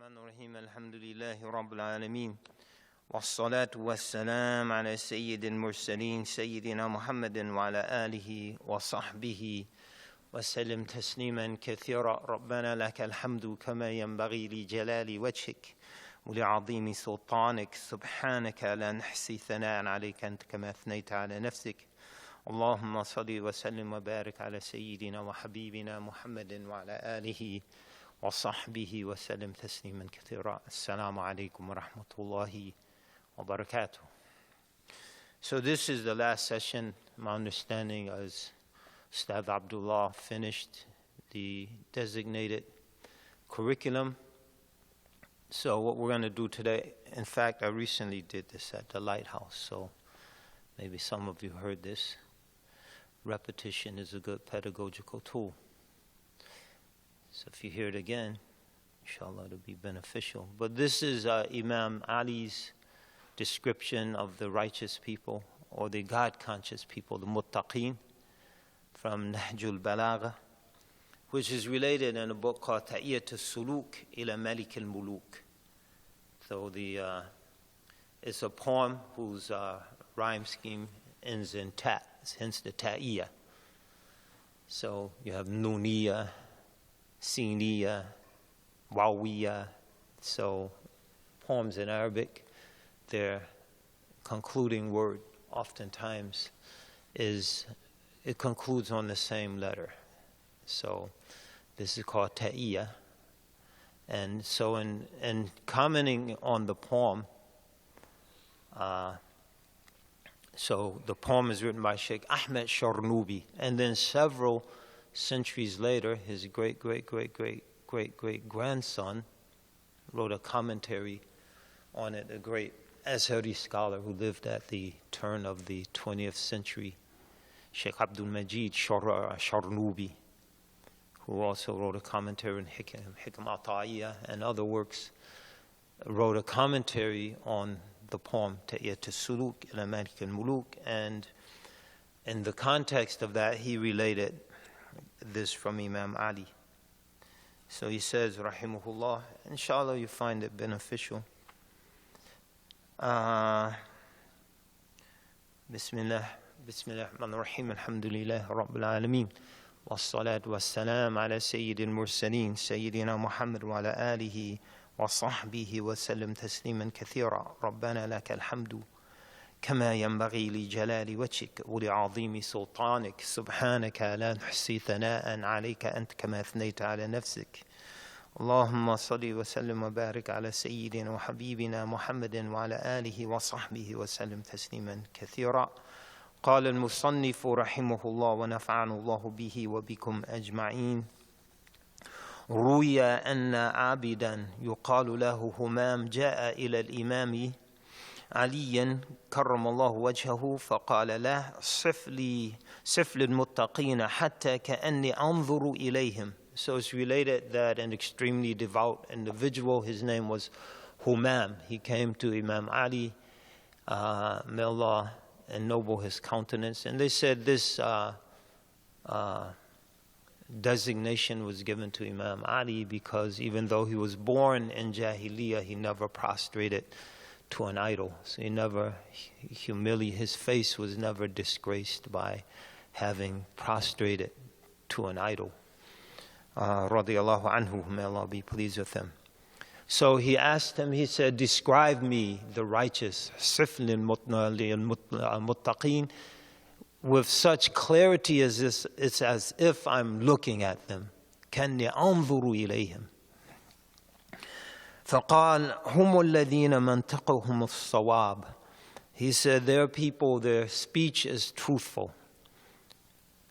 الرحمن الرحيم الحمد لله رب العالمين والصلاة والسلام على سيد المرسلين سيدنا محمد وعلى آله وصحبه وسلم تسليما كثيرا. ربنا لك الحمد كما ينبغي لجلال وجهك ولعظيم سلطانك، سبحانك لا نحصي ثناء عليك أنت كما أثنيت على نفسك. اللهم صل وسلم وبارك على سيدنا وحبيبنا محمد وعلى آله وصحبه وسلم تسليما كثيرا. Assalamu alaikum wa rahmatullahi wa barakatuh. So this is the last session. My understanding is Ustad Abdullah finished the designated curriculum. So what we're going to do today, in fact, I recently did this at the Lighthouse, so maybe some of you heard this. Repetition is a good pedagogical tool. So if you hear it again, inshallah, it'll be beneficial. But this is Imam Ali's description of the righteous people, or the God-conscious people, the muttaqeen, from Nahjul Balagha, which is related in a book called Ta'iyat al-Suluk ila Malik al-Muluk. So it's a poem whose rhyme scheme ends in ta, hence the ta'iyah. So you have nuniyah, siniyah, wawiyah. So poems in Arabic, their concluding word oftentimes it concludes on the same letter. So this is called ta'iyah. And so in commenting on the poem, so the poem is written by Sheikh Ahmed Sharnubi, and then several centuries later, his great-great-great-great-great-grandson wrote a commentary on it, a great Azhari scholar who lived at the turn of the 20th century, Sheikh Abdul Majid Sharnubi, who also wrote a commentary on Hikam Ata'iyah and other works, wrote a commentary on the poem Ta'iyat al-Suluk ila Malik al-Muluk, and in the context of that he related this from Imam Ali. So he says, rahimahullah, inshallah you find it beneficial. Bismillah, Bismillah ar-Rahman ar-Rahim, alhamdulillah rabbil alameen. والصلاة والسلام على سيد المرسلين سيدنا محمد وعلى آله وصحبه وسلم تسليما كثيرا. ربنا لك الحمد كما ينبغي لجلال وجهك ولعظيم سلطانك، سبحانك لا نحصي ثناء عليك أنت كما أثنيت على نفسك. اللهم صل وسلم وبارك على سيدنا وحبيبنا محمد وعلى آله وصحبه وسلم تسليما كثيرا. قال المصنف رحمه الله ونفعنا الله به وبكم أجمعين: روي أن عابدا يقال له همام جاء إلى الإمام علي كرم الله وجهه فقال له صف للمتقين حتى كأني أنظر إليهم. So it's related that an extremely devout individual, his name was Humam, he came to Imam Ali, may Allah ennoble his countenance, and they said this designation was given to Imam Ali because even though he was born in Jahiliyyah, he never prostrated to an idol. So he never his face was never disgraced by having prostrated to an idol. Radiyallahu anhu, may Allah be pleased with him. So he asked him, he said, describe me the righteous, siflin muttaqeen, with such clarity as this, it's as if I'm looking at them. كَنِّي أَنظُرُ إِلَيْهِمْ. فَقَالَ هُمُ الَّذِينَ مَنْطِقُهُمُ الصَّوَابِ. He said, their people, their speech is truthful.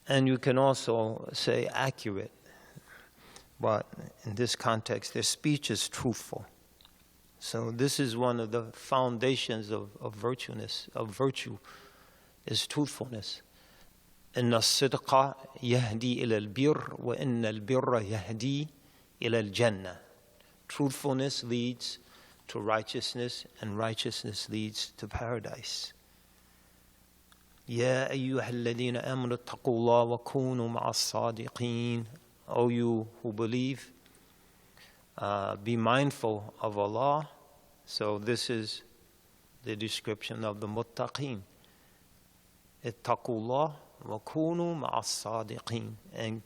And you can also say accurate. But in this context, their speech is truthful. So this is one of the foundations of virtue is truthfulness. إن الصدق يهدي إلى البر وإن البر يهدي إلى الجنة. Truthfulness leads to righteousness, and righteousness leads to paradise. يا أيها الذين آمنوا اتقوا الله وكونوا مع الصادقين. O you who believe, be mindful of Allah. So this is the description of the muttaqeen. Ittaqullah wa kunu ma'as sadiqeen. And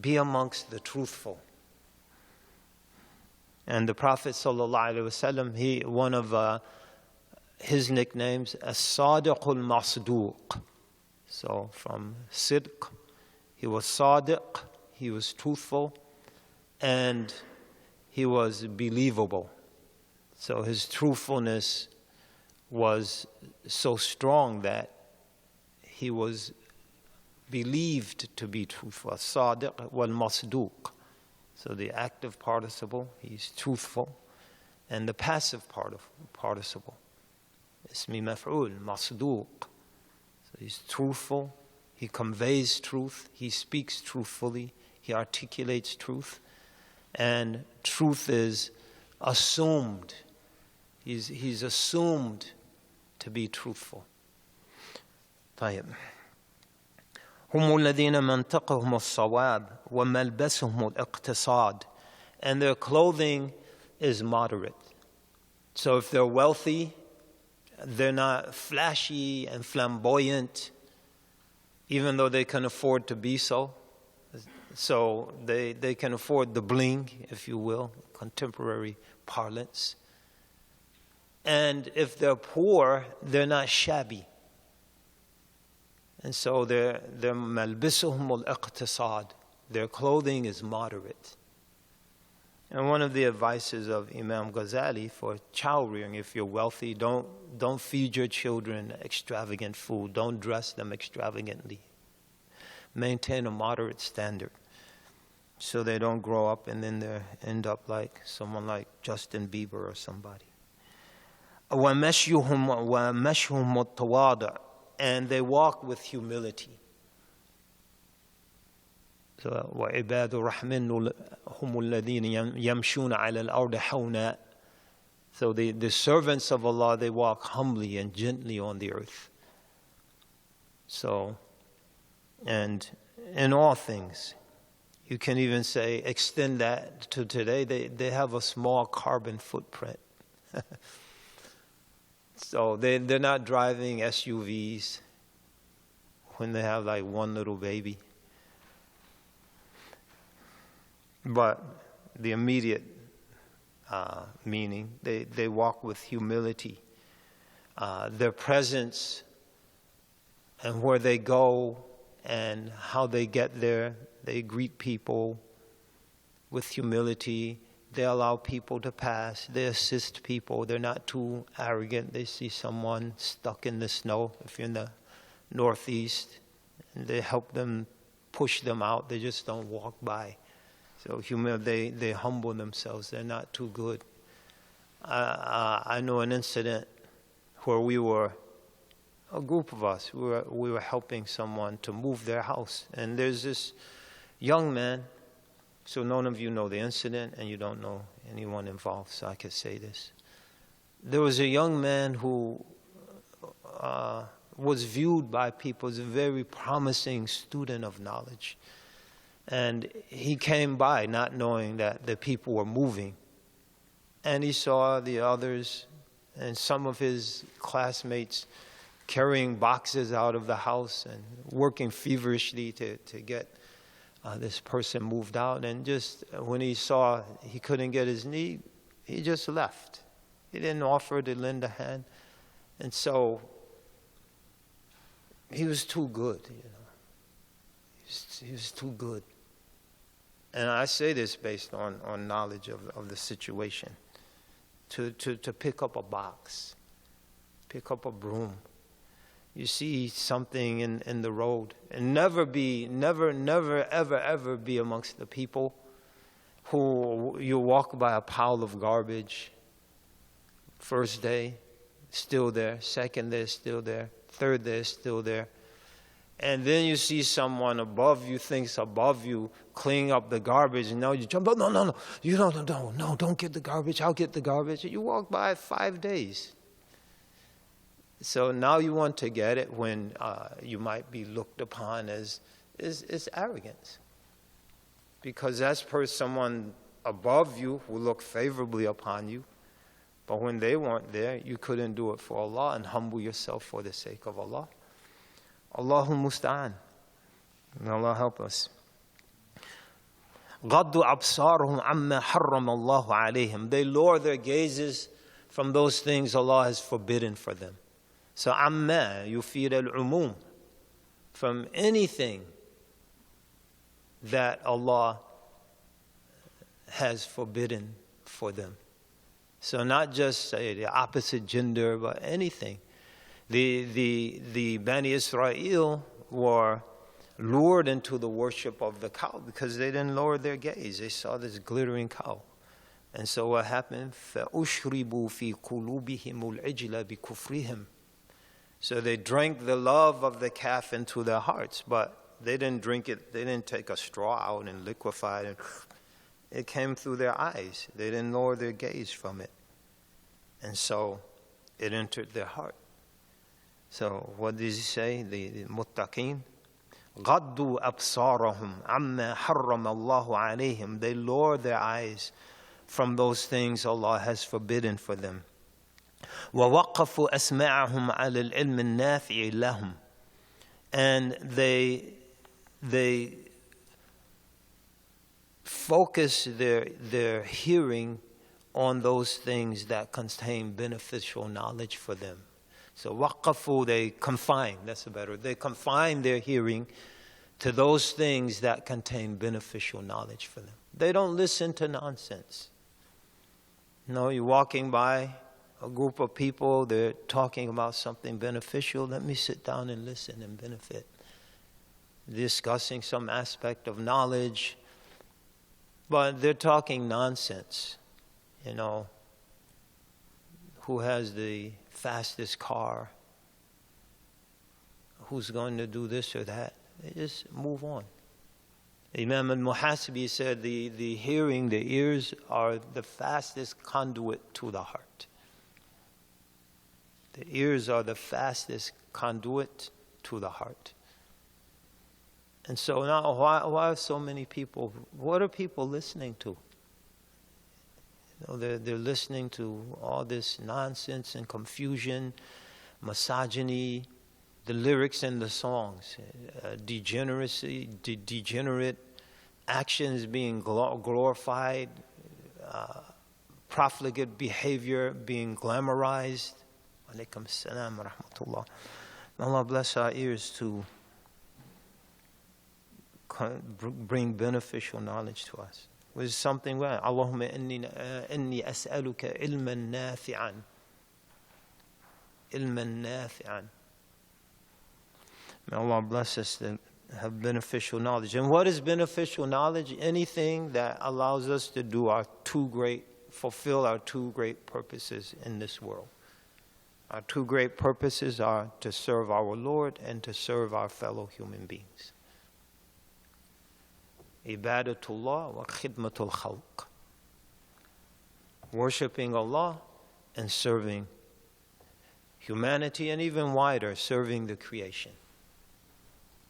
be amongst the truthful. And the Prophet ﷺ, one of his nicknames, as-sadiqul masduq. So from sidq, he was sadiq, he was truthful, and he was believable. So his truthfulness was so strong that he was believed to be truthful. As-sadiq wal masduq. So the active participle, he's truthful, and the passive participle, ismi maf'ul, masduq. So he's truthful, he conveys truth, he speaks truthfully, he articulates truth, and truth is assumed. He's assumed to be truthful. طيب. هم الذين منطقهم الصواب وملبسهم الاقتصاد, and their clothing is moderate. So if they're wealthy, they're not flashy and flamboyant, even though they can afford to be so. So they can afford the bling, if you will, contemporary parlance. And if they're poor, they're not shabby. And so their malbisuhum al-iqtisad, their clothing is moderate. And one of the advices of Imam Ghazali for child rearing, if you're wealthy, don't feed your children extravagant food. Don't dress them extravagantly. Maintain a moderate standard so they don't grow up and then they end up like someone like Justin Bieber or somebody. وَمَشْيُهُمْ التَّوَاضُعُ, and they walk with humility. So, وَعِبَادُ الرَّحْمَنِ هُمُ الَّذِينَ يَمْشُونَ عَلَى الْأَرْضِ حَوْنًا. So the servants of Allah, they walk humbly and gently on the earth. So, and in all things, you can even say, extend that to today, they have a small carbon footprint. So they're not driving SUVs when they have like one little baby. But the immediate meaning, they walk with humility. Their presence and where they go and how they get there, they greet people with humility. They allow people to pass. They assist people. They're not too arrogant. They see someone stuck in the snow, if you're in the Northeast, and they help them, push them out. They just don't walk by. So they humble themselves. They're not too good. I know an incident where we were, a group of us, we were helping someone to move their house. And there's this young man. So none of you know the incident, and you don't know anyone involved, so I could say this. There was a young man who was viewed by people as a very promising student of knowledge. And he came by not knowing that the people were moving. And he saw the others and some of his classmates carrying boxes out of the house and working feverishly to get this person moved out. And just when he saw he couldn't get his need, he just left. He didn't offer to lend a hand. And so he was too good, you know. He was too good. And I say this based on knowledge of the situation. To pick up a box, pick up a broom. You see something in the road, and never, ever be amongst the people who you walk by a pile of garbage. First day, still there. Second day, still there. Third day, still there. And then you see someone above you, thinks above you, cleaning up the garbage, and now you jump, no, you don't get the garbage, I'll get the garbage. You walk by 5 days. So now you want to get it when you might be looked upon as arrogance. Because that's someone above you who looked favorably upon you. But when they weren't there, you couldn't do it for Allah and humble yourself for the sake of Allah. Allahul Musta'an. May Allah help us. غَضُّ أَبْصَارُهُمْ عَمَّا حَرَّمَ اللَّهُ عَلَيْهِمْ. They lower their gazes from those things Allah has forbidden for them. So عَمَّا يُفِيدَ الْعُمُومِ, from anything that Allah has forbidden for them. So not just the opposite gender, but anything. The Bani Israel were lured into the worship of the cow because they didn't lower their gaze. They saw this glittering cow. And so what happened? فَأُشْرِبُوا فِي قُلُوبِهِمُ الْعِجْلَ بِكُفْرِهِمْ. So they drank the love of the calf into their hearts, but they didn't drink it. They didn't take a straw out and liquefy it. It came through their eyes. They didn't lower their gaze from it. And so it entered their heart. So what does he say? The muttaqeen? غَضُّوا أَبْصَارَهُمْ عَمَّا حَرَّمَ اللَّهُ عَلَيْهِمْ. They lower their eyes from those things Allah has forbidden for them. وَوَقَّفُوا أَسْمَعَهُمْ عَلَى الْعِلْمِ النَّافِعِ لَهُمْ. And they focus their hearing on those things that contain beneficial knowledge for them. So waqafu, they confine, that's a better, they confine their hearing to those things that contain beneficial knowledge for them. They don't listen to nonsense. No, you're walking by a group of people, they're talking about something beneficial, let me sit down and listen and benefit. Discussing some aspect of knowledge, but they're talking nonsense. You know, who has the fastest car? Who's going to do this or that? They just move on. Imam al-Muhasibi said the hearing, the ears are the fastest conduit to the heart. The ears are the fastest conduit to the heart. And so now, why are so many people, what are people listening to? You know, they're listening to all this nonsense and confusion, misogyny, the lyrics and the songs, degeneracy, degenerate actions being glorified, profligate behavior being glamorized. Alaykum as-salam wa rahmatullah. May Allah bless our ears to bring beneficial knowledge to us. Was something wrong? Allahumma inni as'aluka ilman nafi'an. Ilman nafi'an. May Allah bless us to have beneficial knowledge. And what is beneficial knowledge? Anything that allows us to do fulfill our two great purposes in this world. Our two great purposes are to serve our Lord and to serve our fellow human beings. Ibadatullah wa khidmatul khalq. Worshipping Allah and serving humanity, and even wider, serving the creation.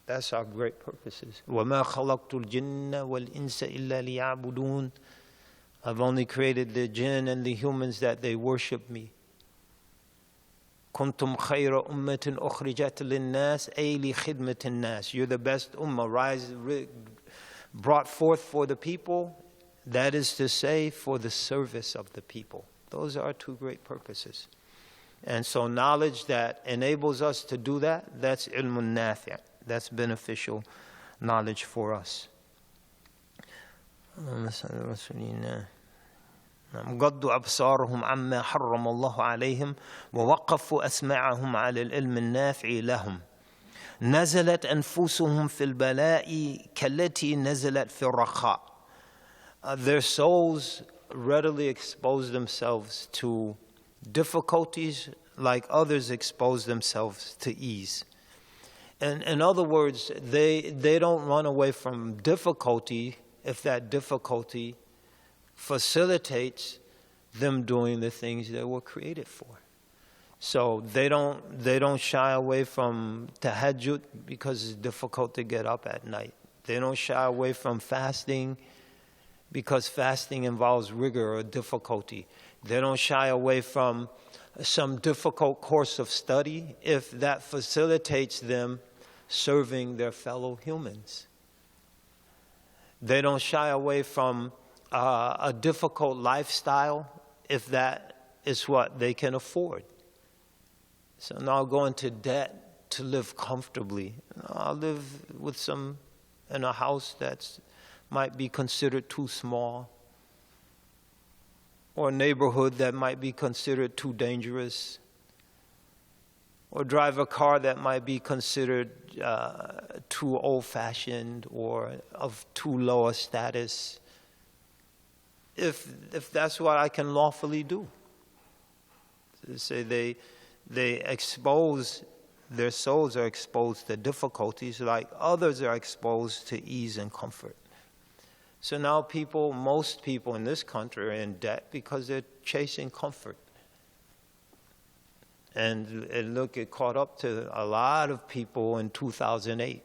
That's our great purposes. وَمَا خَلَقْتُ الْجِنَّ وَالْإِنسَ إِلَّا لِيَعْبُدُونَ. I've only created the jinn and the humans that they worship me. كُنْتُمْ خَيْرَ أُمَّةٍ أُخْرِجَتْ لِلنَّاسِ أَيْ لِخِدْمَةِ النَّاسِ. You're the best ummah, brought forth for the people, that is to say, for the service of the people. Those are our two great purposes. And so knowledge that enables us to do that, that's ilmun nafi'. That's beneficial knowledge for us. غضوا أبصارهم عما حرم الله عليهم ووقفوا أسماعهم على العلم النافع لهم نزلت أنفسهم في البلاء كالتي نزلت في الرخاء. Their souls readily expose themselves to difficulties like others expose themselves to ease. And in other words, they don't run away from difficulty if that difficulty facilitates them doing the things they were created for. So they don't shy away from tahajjud because it's difficult to get up at night. They don't shy away from fasting because fasting involves rigor or difficulty. They don't shy away from some difficult course of study if that facilitates them serving their fellow humans. They don't shy away from a difficult lifestyle if that is what they can afford. So now go into debt to live comfortably. I'll live with in a house that might be considered too small, or a neighborhood that might be considered too dangerous, or drive a car that might be considered too old-fashioned or of too low a status, if that's what I can lawfully do. Say they expose, their souls are exposed to difficulties like others are exposed to ease and comfort. So now most people in this country are in debt because they're chasing comfort. And look, it caught up to a lot of people in 2008.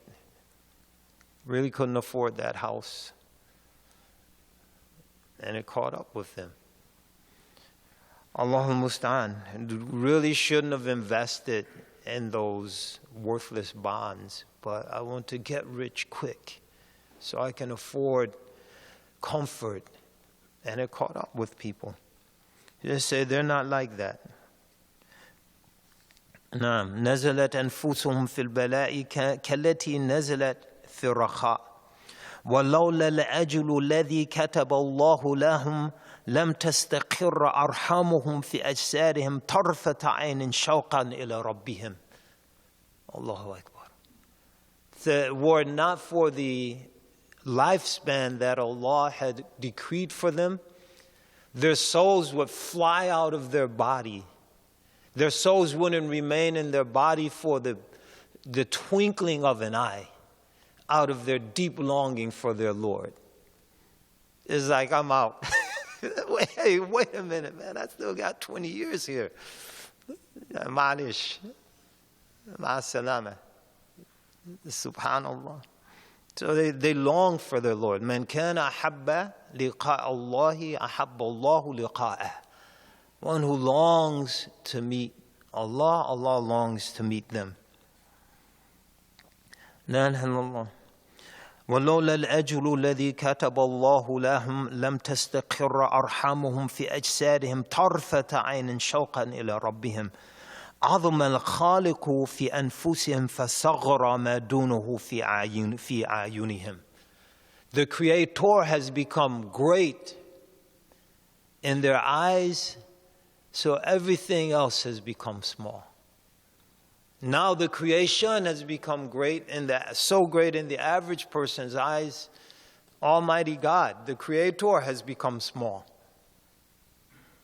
Really couldn't afford that house. And it caught up with them. Allahul Musta'an. Really shouldn't have invested in those worthless bonds, but I want to get rich quick so I can afford comfort. And it caught up with people. You say they're not like that. نعم نزلت أنفسهم في البلاء كالتي نزلت في الرخاء ولولا الأجل الذي كتب الله لهم لم تستقر أرحامهم في أجسادهم طرفة عين شوقا إلى ربهم. Allahu Akbar. Were not for the lifespan that Allah had decreed for them, their souls would fly out of their body. Their souls wouldn't remain in their body for the twinkling of an eye out of their deep longing for their Lord. It's like, I'm out. Wait a minute, man. I still got 20 years here. Ma'alish. Ma'asalama. Subhanallah. So they long for their Lord. Man kana ahabba liqa Allahi ahabba Allahu liqa'ah. One who longs to meet Allah, Allah longs to meet them. لا إله إلا الله. ولولا الأجل الذي كتب الله لهم لم تستقر أرحامهم في أجسادهم طرفة عين شوقا إلى ربهم. عظم الخالق في أنفسهم فصغر ما دونه في أعينهم. The Creator has become great in their eyes, so everything else has become small. Now the creation has become great, so great in the average person's eyes. Almighty God, the Creator, has become small.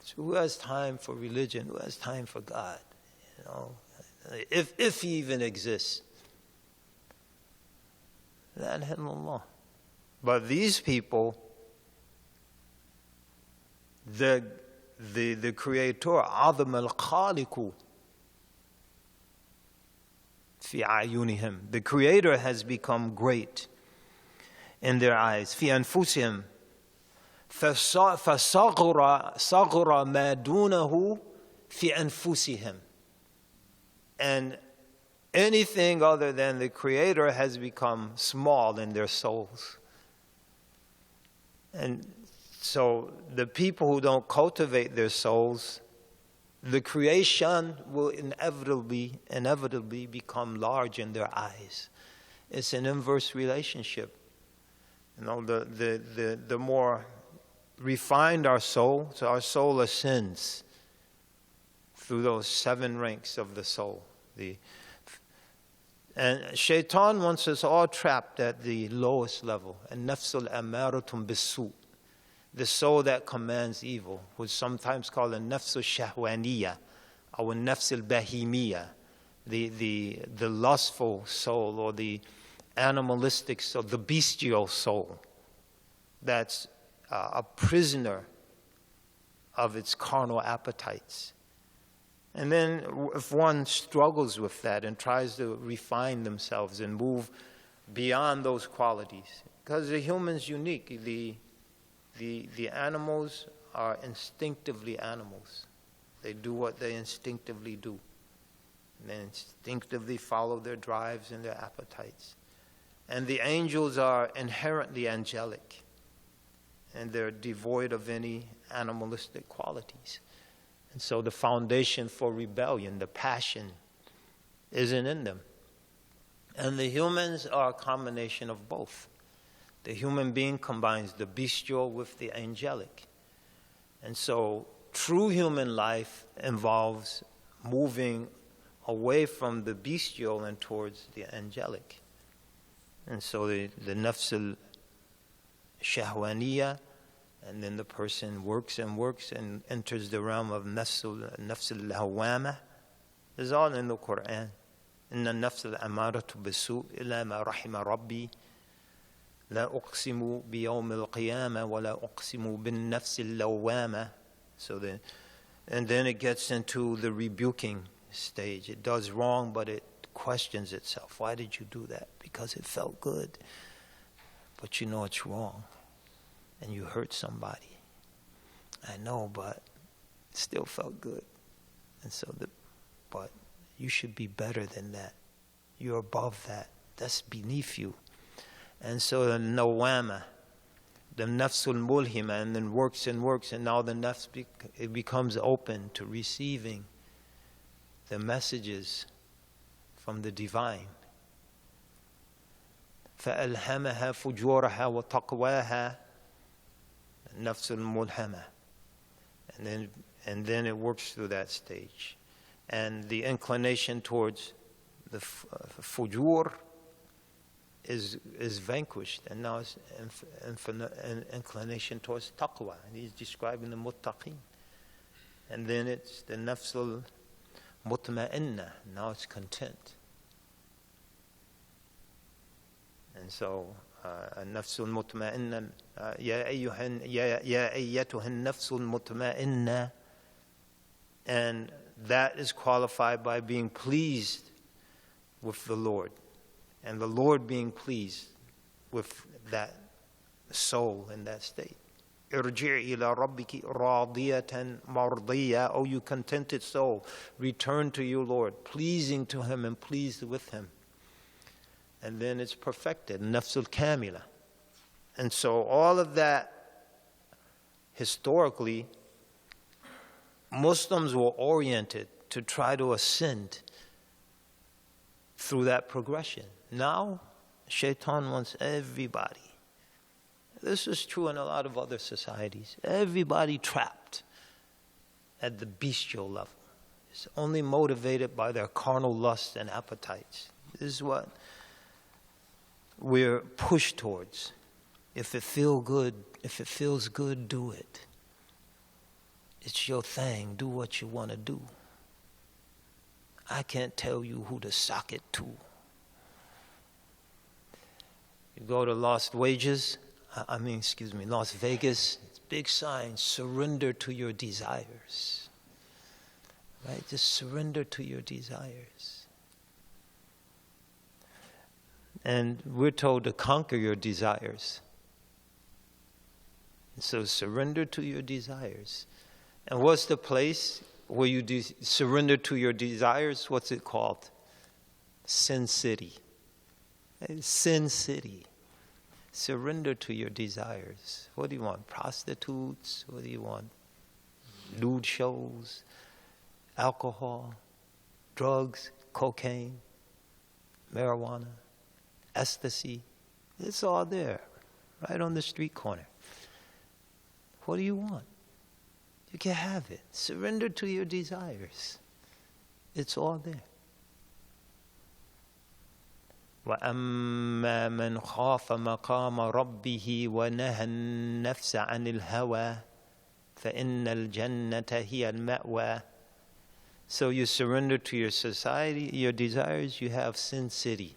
So who has time for religion? Who has time for God? You know, if He even exists. La ilaha illallah. But these people, the Creator, عظم الخالق في عيونهم. The Creator has become great in their eyes. في أنفسهم فصغر ما دونه في أنفسهم. And anything other than the Creator has become small in their souls. And so the people who don't cultivate their souls, the creation will inevitably become large in their eyes. It's an inverse relationship. You know, the more refined our soul, so our soul ascends through those 7 ranks of the soul. And Shaitan wants us all trapped at the lowest level. And nafsul amaratun bisu. The soul that commands evil, was sometimes called a nafsul shahwaniya or a nafsul bahimiya, the lustful soul or the animalistic soul, the bestial soul that's a prisoner of its carnal appetites. And then if one struggles with that and tries to refine themselves and move beyond those qualities, because the human's unique, the The animals are instinctively animals. They do what they instinctively do. They instinctively follow their drives and their appetites. And the angels are inherently angelic, and they're devoid of any animalistic qualities. And so the foundation for rebellion, the passion, isn't in them. And the humans are a combination of both. The human being combines the bestial with the angelic. And so true human life involves moving away from the bestial and towards the angelic. And so the nafs al-shahwaniyah, and then the person works and enters the realm of nafs al-hawama. It's all in the Quran. إن النفس الأمارة بالسوء إلا ما رحم ربي لا أقسم بيوم القيامة ولا أقسم بالنفس اللوامة. And then it gets into the rebuking stage. It does wrong, but it questions itself. Why did you do that? Because it felt good. But you know it's wrong. And you hurt somebody. I know, but it still felt good. And so but you should be better than that. You're above that. That's beneath you. And so the nawama, the nafsul mulhima, and then works, and now the nafs it becomes open to receiving the messages from the divine. فَأَلْهَمَهَا فُجُورَهَا وَتَقْوَاهَا النَّفْسُ الْمُلْهَمَةِ. And then it works through that stage. And the inclination towards the fujur is vanquished, and now it's an inclination towards taqwa. And he's describing the muttaqin. And then it's the nafsul mutma'inna. Now it's content. And so, النفس المطمئنة يا أيتها النفس المطمئنة, and that is qualified by being pleased with the Lord, and the Lord being pleased with that soul in that state. ارجعي إلى ربك راضية مرضية. O you contented soul, return to your Lord, pleasing to Him and pleased with Him. And then it's perfected, nafsul kamila. And so all of that, historically, Muslims were oriented to try to ascend through that progression. Now, Shaitan wants everybody. This is true in a lot of other societies. Everybody trapped at the bestial level. It's only motivated by their carnal lusts and appetites. This is what we're pushed towards. If it feels good, do it. It's your thing. Do what you want to do. I can't tell you who to sock it to. You go to Las Vegas, big sign, surrender to your desires. Right? Just surrender to your desires. And we're told to conquer your desires. So surrender to your desires. And what's the place where you surrender to your desires? What's it called? Sin City. Sin City. Surrender to your desires. What do you want? Prostitutes? What do you want? Nude shows? Alcohol? Drugs? Cocaine? Marijuana? Ecstasy? It's all there, right on the street corner. What do you want? You can have it. Surrender to your desires. It's all there. وَأَمَّا مَنْ خَافَ مَقَامَ رَبِّهِ وَنَهَى النَّفْسَ عَنِ الْهَوَى فَإِنَّ الْجَنَّةَ هِيَ الْمَأْوَى. So you surrender to your society, your desires, you have Sin City.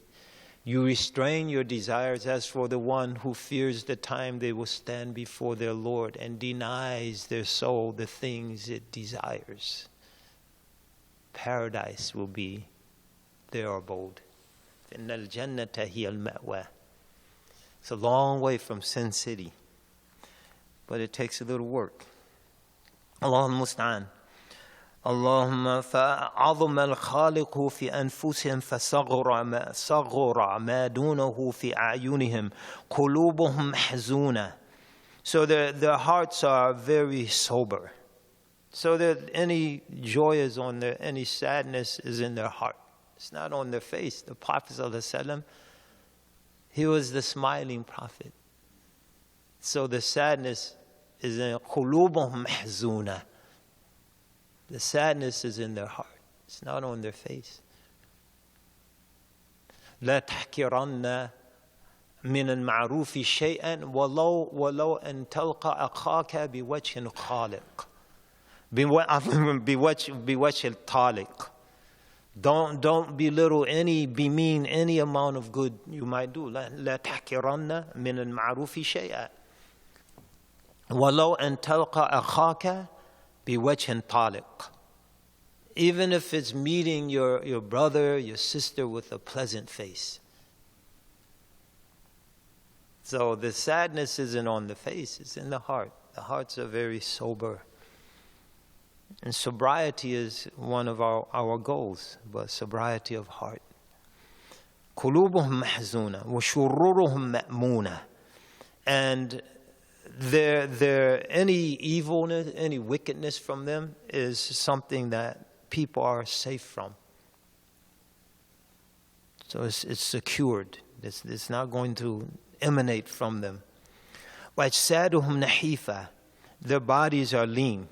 You restrain your desires. As for the one who fears the time they will stand before their Lord and denies their soul the things it desires, paradise will be their abode. إِنَّ الْجَنَّةَ هِيَ الْمَأْوَى. It's a long way from Sin City. but it takes a little work. Allahumma musta'an. اللهم فعظم الخالق في أنفسهم فصغر ما دونه في أعينهم قلوبهم محزونة. So their hearts are very sober. So that any joy is on there, any sadness is in their heart. It's not on their face. The Prophet ﷺ, he was the smiling Prophet. So the sadness is in قلوبهم محزونة. The sadness is in their heart. It's not on their face. لا تحكرن من المعروف شيئا ولو أن تلقى أخاك بوجه خالق. بوجه الطالق. Don't belittle bemean any amount of good you might do. لا تحكرن من المعروف شيئا ولو أن تلقى أخاك بوجه طالق. Even if it's meeting your brother, your sister with a pleasant face. So the sadness isn't on the face, it's in the heart. The hearts are very sober. And sobriety is one of our goals, but sobriety of heart. قلوبهم محزونة وشرورهم مأمونة. And any evilness, any wickedness from them is something that people are safe from. So it's secured. It's not going to emanate from them. وَأَجْسَادُهُمْ نَحِيفًا. Their bodies are lean.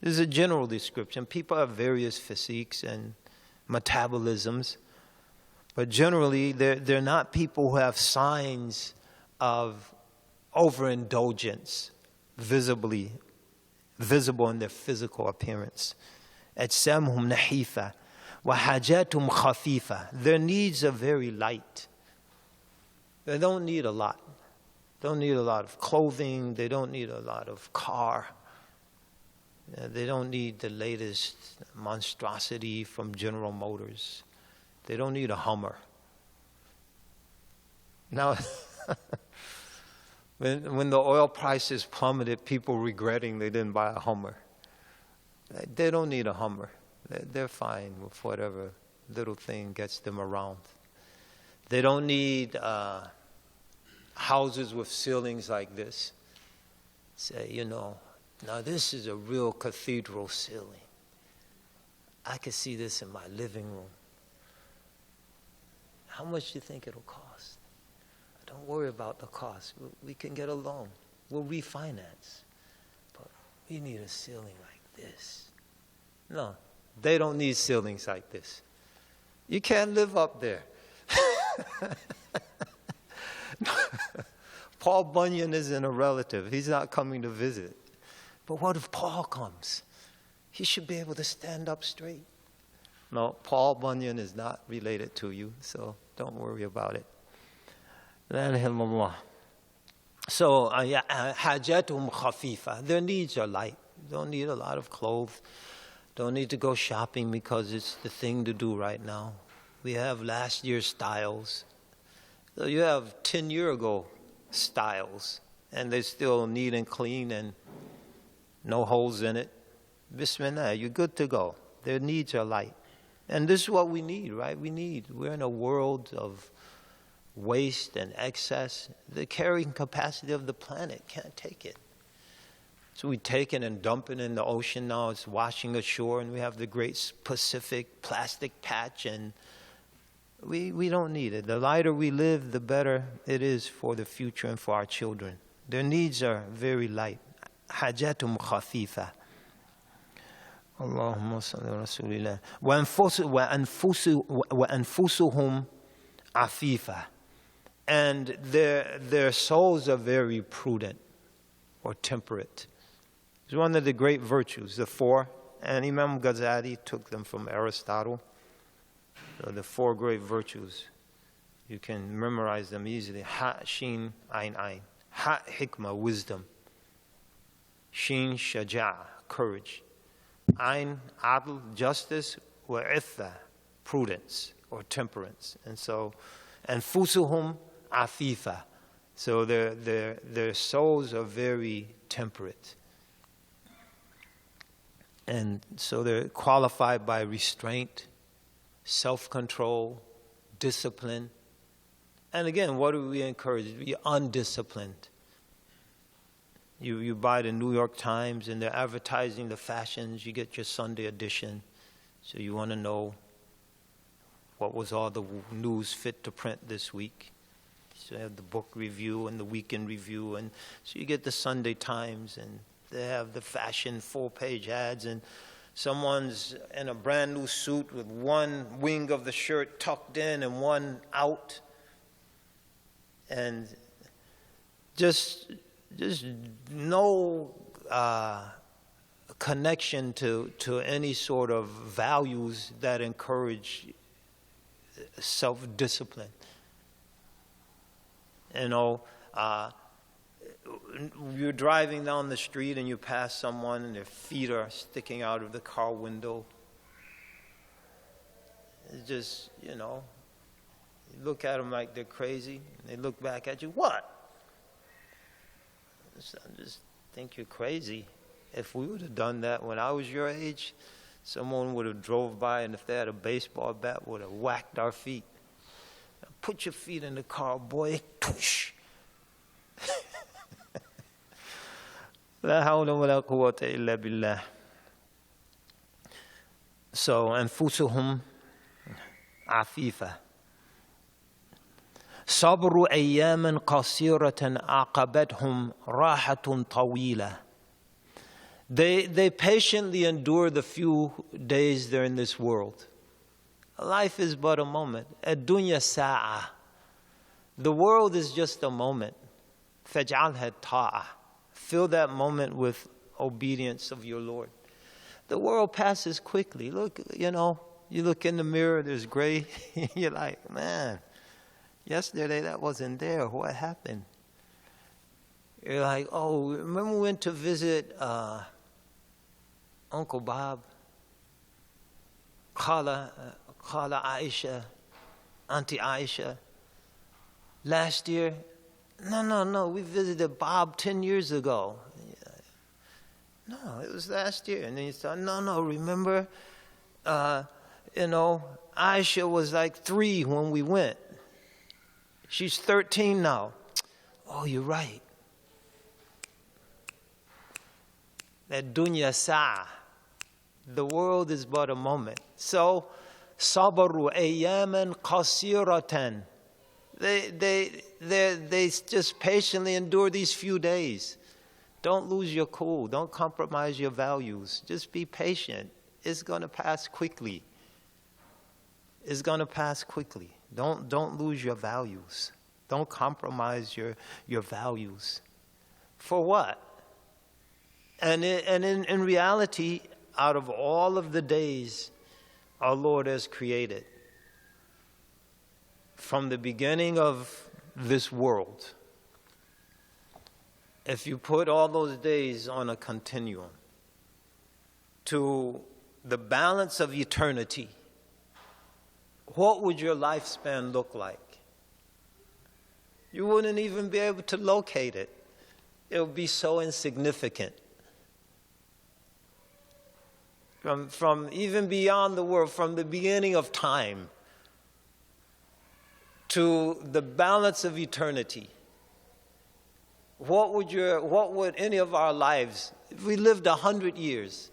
This is a general description. People have various physiques and metabolisms, but generally they're not people who have signs of overindulgence visible in their physical appearance. أجسامهم نحيفة وحاجاتهم خفيفة. Their needs are very light. They don't need a lot. They don't need a lot of clothing. They don't need a lot of car. They don't need the latest monstrosity from General Motors. They don't need a Hummer. Now, when the oil prices plummeted, people regretting they didn't buy a Hummer. They don't need a Hummer. They're fine with whatever little thing gets them around. They don't need houses with ceilings like this. Say, now this is a real cathedral ceiling. I could see this in my living room. How much do you think it'll cost? Don't worry about the cost. We can get a loan. We'll refinance. But we need a ceiling like this. No, they don't need ceilings like this. You can't live up there. Paul Bunyan isn't a relative. He's not coming to visit. But what if Paul comes? He should be able to stand up straight. No, Paul Bunyan is not related to you, so don't worry about it. La ilaha illallah. So, حاجاتهم خفيفة. Their needs are light. Don't need a lot of clothes. Don't need to go shopping because it's the thing to do right now. We have last year's styles. So you have 10 years ago styles, and they're still neat and clean and no holes in it. Bismillah, you're good to go. Their needs are light. And this is what we need, right? We're in a world of waste and excess. The carrying capacity of the planet can't take it. So we take it and dump it in the ocean now. It's washing ashore, and we have the great Pacific plastic patch, and we don't need it. The lighter we live, the better it is for the future and for our children. Their needs are very light. حاجاتهم خفيفة. اللهم صل على رسول الله. وأنفسهم عفيفة. And their souls are very prudent or temperate. It's one of the great virtues, the four. And Imam Ghazali took them from Aristotle. So the four great virtues. You can memorize them easily. Ha, Shin, Ain, Ain. Ha, Hikmah, wisdom. Shin, Shaja, courage. Ain, Adl, justice. Wa Itha, prudence or temperance. And so, Anfusuhum, Afifa. So their souls are very temperate. And so they're qualified by restraint, self-control, discipline. And again, what do we encourage? Be undisciplined. You buy the New York Times and they're advertising the fashions. You get your Sunday edition. So you want to know what was all the news fit to print this week. So you have the book review and the weekend review. And so you get the Sunday Times and they have the fashion full-page ads, and someone's in a brand new suit with one wing of the shirt tucked in and one out. And just no connection to any sort of values that encourage self-discipline. You know, you're driving down the street and you pass someone and their feet are sticking out of the car window. It's just, you know, you look at them like they're crazy, and they look back at you, what? I just think you're crazy. If we would have done that when I was your age, someone would have drove by, and if they had a baseball bat, would have whacked our feet. Put your feet in the car, boy. Tush. La hawla wa la quwwata illa billah. So, anfusuhum afifa. صبروا أياما قصيرة عقبتهم راحة طويلة. They patiently endure the few days they're in this world. Life is but a moment. الدنيا ساعة. The world is just a moment. فاجعلها طاعة. Fill that moment with obedience of your Lord. The world passes quickly. Look, you know, you look in the mirror, there's gray. You're like, man, yesterday that wasn't there. What happened? You're like, oh, remember we went to visit Uncle Bob, Khala Aisha, Auntie Aisha, last year? No, we visited Bob 10 years ago. No, it was last year. And then you thought, no, remember, you know, Aisha was like 3 when we went. She's 13 now. Oh, you're right. That dunya sa'. The world is but a moment. So, sabaru ayyaman qasiratan. They just patiently endure these few days. Don't lose your cool. Don't compromise your values. Just be patient. It's going to pass quickly. It's going to pass quickly. Don't lose your values. Don't compromise your values. For what? And in reality, out of all of the days our Lord has created, from the beginning of this world, if you put all those days on a continuum to the balance of eternity, what would your lifespan look like? You wouldn't even be able to locate it. It would be so insignificant. From even beyond the world, from the beginning of time to the balance of eternity, what would any of our lives, if we lived 100 years,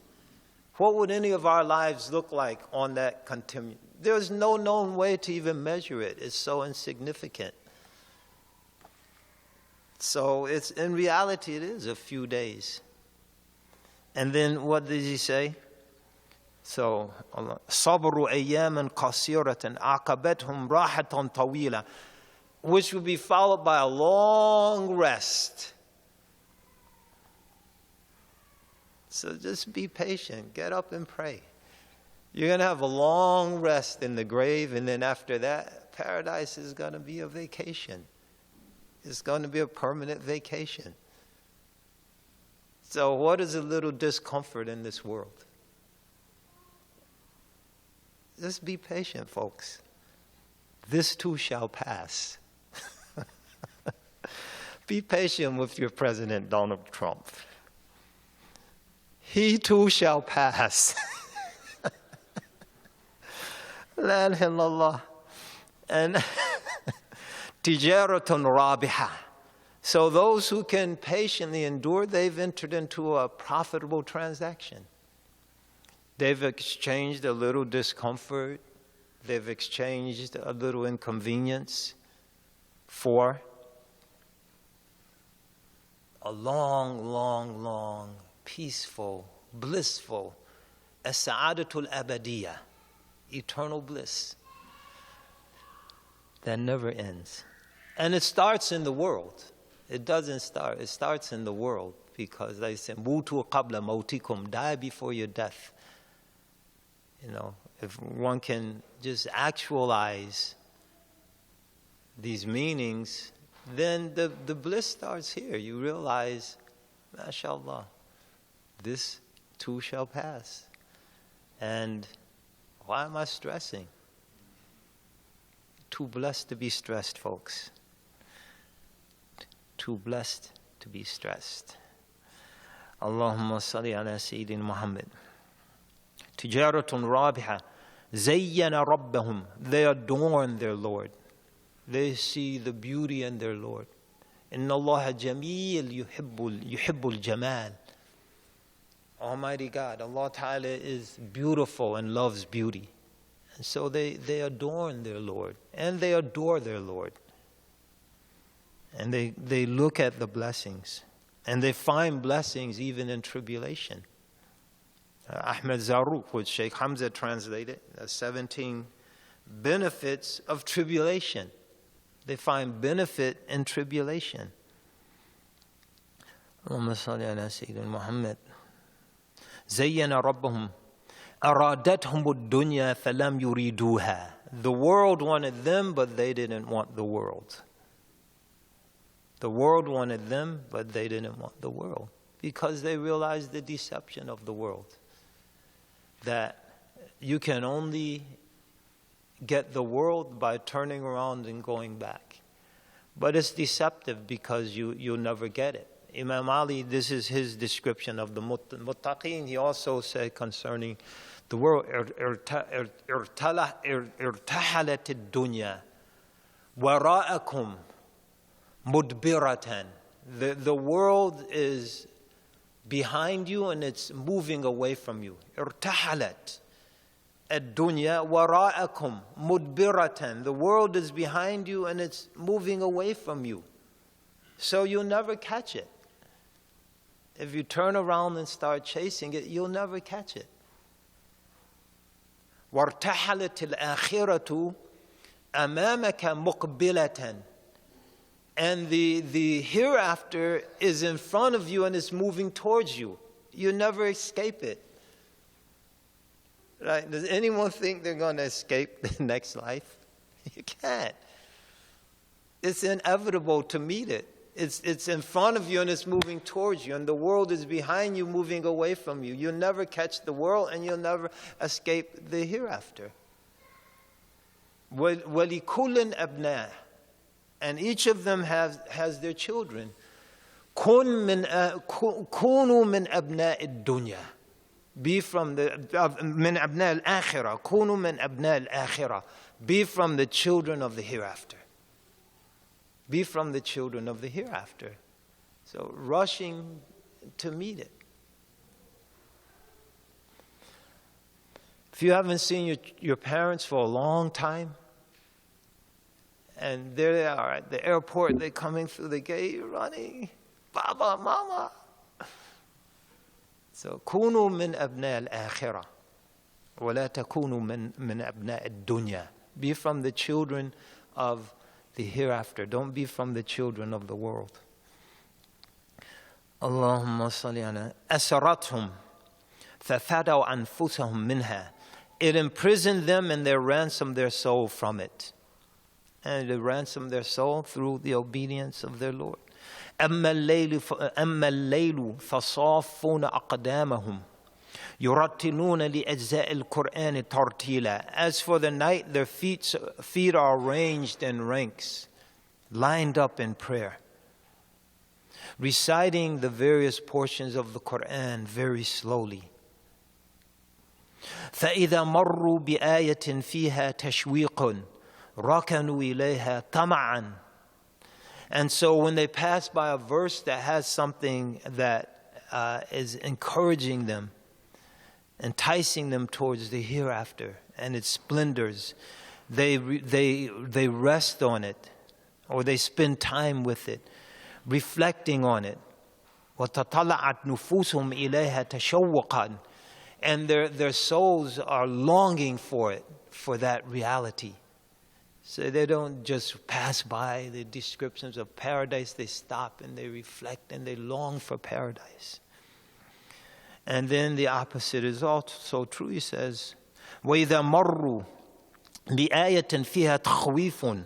what would any of our lives look like on that continuum? There's no known way to even measure it. It's so insignificant. So it's, in reality, it is a few days. And then what did he say? So, صَبْرُ أَيَّامًا قَصِيرَةً عَقَبَتْهُمْ رَاحَةً طَوِيلًا, which will be followed by a long rest. So just be patient. Get up and pray. You're going to have a long rest in the grave, and then after that, paradise is going to be a vacation. It's going to be a permanent vacation. So what is a little discomfort in this world? Just be patient, folks. This too shall pass. Be patient with your President Donald Trump. he too shall pass. La ilaha illallah. And tijaratun rabiha. So those who can patiently endure, they've entered into a profitable transaction. They've exchanged a little discomfort. They've exchanged a little inconvenience for a long, long, long, peaceful, blissful, as-sa'adatul abadiyah, eternal bliss that never ends. And it starts in the world. It doesn't start. It starts in the world because they say, "Mutu qabla mautikum," die before your death. You know, if one can just actualize these meanings, then the bliss starts here. You realize, mashallah, this too shall pass. And why am I stressing? Too blessed to be stressed, folks. Too blessed to be stressed. Allahumma salli ala Sayyidina Muhammad. Tijaratun rabiha. Zayyana rabbahum. They adorn their Lord. They see the beauty in their Lord. Inna Allah jameel yuhibbul jamal. Almighty God, Allah Ta'ala is beautiful and loves beauty. And so they adorn their Lord. And they adore their Lord. And they look at the blessings. And they find blessings even in tribulation. Ahmed Zarruq, which Sheikh Hamza translated, 17 benefits of tribulation. They find benefit in tribulation. Allahumma salli ala Sayyidina Muhammad. Zayyana rabbahum. Aradathum ad-dunya falam yuriduha. The world wanted them, but they didn't want the world. The world wanted them, but they didn't want the world. Because they realized the deception of the world. That you can only get the world by turning around and going back. But it's deceptive because you'll never get it. Imam Ali, this is his description of the muttaqeen. He also said concerning the world, irtahalat ad-dunya wara'akum mudbiratan. The world is behind you and it's moving away from you. Irtahalat ad-dunya wara'akum mudbiratan. The world is behind you and it's moving away from you. So you'll never catch it. If you turn around and start chasing it, you'll never catch it. وَارْتَحَلَتِ الْآخِرَةُ أَمَامَكَ مُقْبِلَةً. And the hereafter is in front of you and it's moving towards you. You never escape it. Right? Does anyone think they're going to escape the next life? You can't. It's inevitable to meet it. It's in front of you and it's moving towards you, and the world is behind you, moving away from you. You'll never catch the world and you'll never escape the hereafter. وَلِكُلٍ أَبْنَاءٍ. And each of them has their children. كُونُوا مِنْ أَبْنَاءِ الدُّنْيَا. Be from the مِنْ أَبْنَاءِ الْآخِرَةِ. كُونُوا مِنْ أَبْنَاءِ الْآخِرَةِ. Be from the children of the hereafter. Be from the children of the hereafter. So rushing to meet it. If you haven't seen your parents for a long time, and there they are at the airport, they're coming through the gate, you're running, Baba, Mama. So, كونوا من أبناء الآخرة ولا تكونوا من أبناء الدنيا. Be from the children of the hereafter. Don't be from the children of the world. Allahumma salli ala asarathum fafadaw anfusahum minha. It imprisoned them and they ransomed their soul from it. And they ransomed their soul through the obedience of their Lord. أما الليل فصافون أقدامهم يرتلون لأجزاء القرآن ترتيلا. As for the night, their feet are arranged in ranks, lined up in prayer. reciting the various portions of the Quran very slowly. فَإِذَا مَرُّوا بِآيَةٍ فِيهَا تَشْوِيقٌ رَكَنُوا إِلَيْهَا طَمَعًا. And so when they pass by a verse that has something that is encouraging them, enticing them towards the hereafter and its splendors, they rest on it, or they spend time with it, reflecting on it. وَتَطَلَعَتْ نُفُوسُهُمْ إِلَيْهَا تَشَوُّقًا. And their souls are longing for it, for that reality. So they don't just pass by the descriptions of paradise. They stop and they reflect and they long for paradise. And then the opposite is also true. He says, وَإِذَا مَرُّوا بِآيَةٍ فِيهَا تَخْوِيفٌ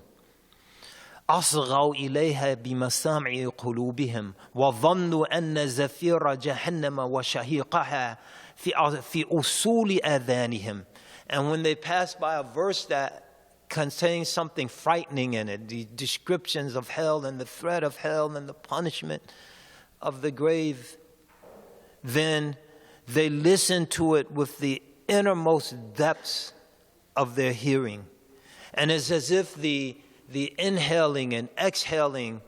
أصغوا إليها بمسامع قلوبهم وظنوا أن زفير جهنم وشهيقها في أصول آذانهم. And when they pass by a verse that contains something frightening in it, the descriptions of hell and the threat of hell and the punishment of the grave, then they listen to it with the innermost depths of their hearing. And it's as if the inhaling and exhaling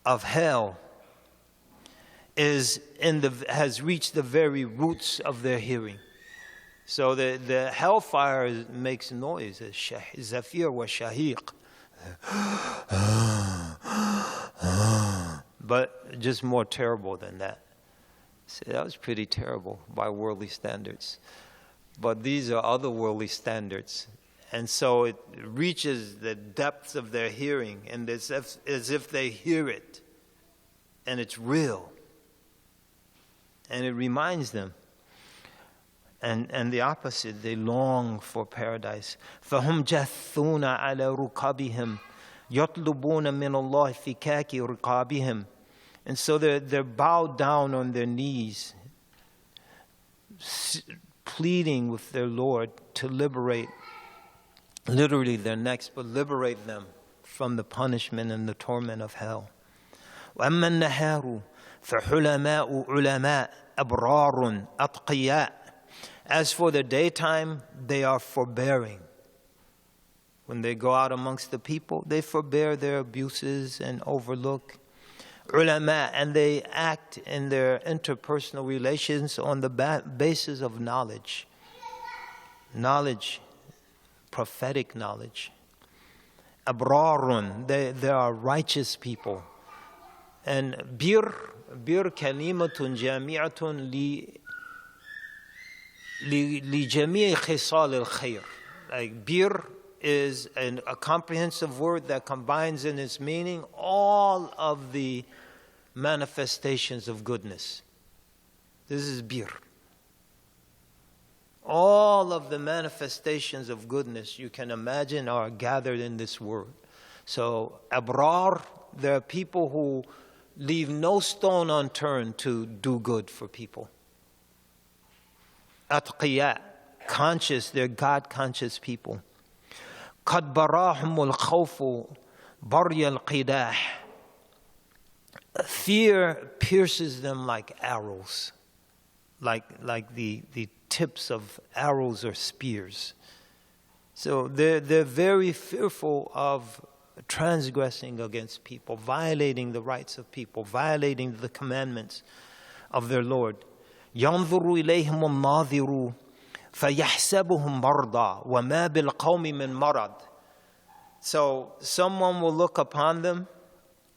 of hell has reached the very roots of their hearing. So the hellfire makes noise, zafir wa shahiq. But just more terrible than that. See, that was pretty terrible by worldly standards. But these are otherworldly standards. And so it reaches the depths of their hearing, and it's as if they hear it, and it's real. And it reminds them. And the opposite, they long for paradise. فَهُمْ جَثُّونَ عَلَى رُقَابِهِمْ يَطْلُبُونَ مِنَ اللَّهِ فِكَاكِ رِقَابِهِمْ. And so they're bowed down on their knees, pleading with their Lord to liberate, literally their necks, but liberate them from the punishment and the torment of hell. وَأَمَّا النَّهَارُ فَحُلَمَاءُ عُلَمَاء أَبْرَارٌ أَتْقِيَاء. As for the daytime, they are forbearing. When they go out amongst the people, they forbear their abuses and overlook. Ulama, and they act in their interpersonal relations on the basis of knowledge. Knowledge, prophetic knowledge. Abrarun, they are righteous people. And bir kalimatun jami'atun li jami' khisal al-khair. Like bir is a comprehensive word that combines in its meaning all of the manifestations of goodness. This is bir. All of the manifestations of goodness you can imagine are gathered in this word. So, abrar, there are people who leave no stone unturned to do good for people. Atqiya, conscious, they're God-conscious people. قَدْ بَرَاهُمُ الْخَوْفُ بَرْيَ الْقِدَاحِ. Fear pierces them like arrows, like the tips of arrows or spears. So they're very fearful of transgressing against people, violating the rights of people, violating the commandments of their Lord. يَنْظُرُ إِلَيْهِمُ النَّاظِرُ فَيَحْسَبُهُمْ مَرْضًا وَمَا بِالْقَوْمِ مِنْ مَرَضٍ. So someone will look upon them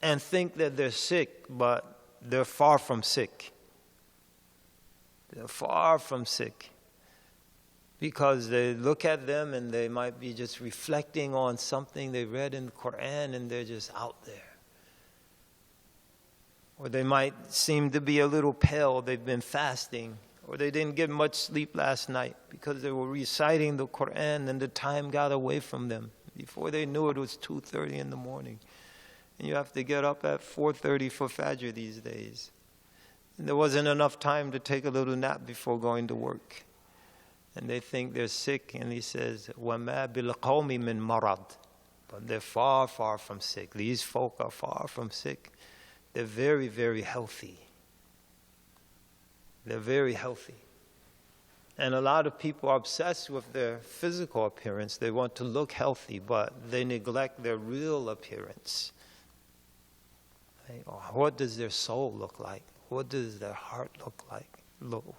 and think that they're sick, but they're far from sick. They're far from sick. Because they look at them and they might be just reflecting on something they read in the Quran and they're just out there. Or they might seem to be a little pale, they've been fasting. Or they didn't get much sleep last night because they were reciting the Quran and the time got away from them. Before they knew it was 2:30 in the morning. And you have to get up at 4:30 for Fajr these days. And there wasn't enough time to take a little nap before going to work. And they think they're sick, and he says, وَمَا بِالْقَوْمِ مِنْ مَرَضٍ. But they're far, far from sick. These folk are far from sick. they're very, very healthy. They're very healthy. And a lot of people are obsessed with their physical appearance. They want to look healthy, but they neglect their real appearance. What does their soul look like? What does their heart look like?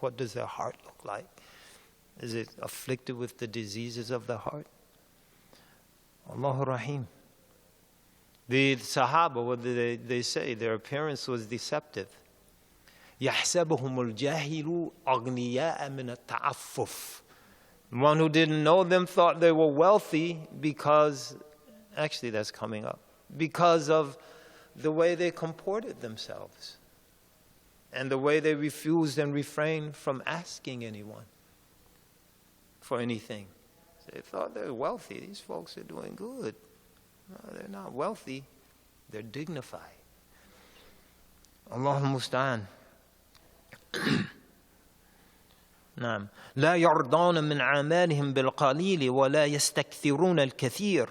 What does their heart look like? Is it afflicted with the diseases of the heart? Allahu Rahim. The Sahaba, what did they say? Their appearance was deceptive. يَحْسَبُهُمُ الْجَاهِلُ أَغْنِيَاءَ مِنَ التَّعَفُّفِ. One who didn't know them thought they were wealthy because, actually that's coming up, because of the way they comported themselves and the way they refused and refrained from asking anyone for anything. So they thought they were wealthy. These folks are doing good. No, they're not wealthy. They're dignified. Allahumma musta'an. نعم لا يرضون من أعمالهم بالقليل ولا يستكثرون الكثير.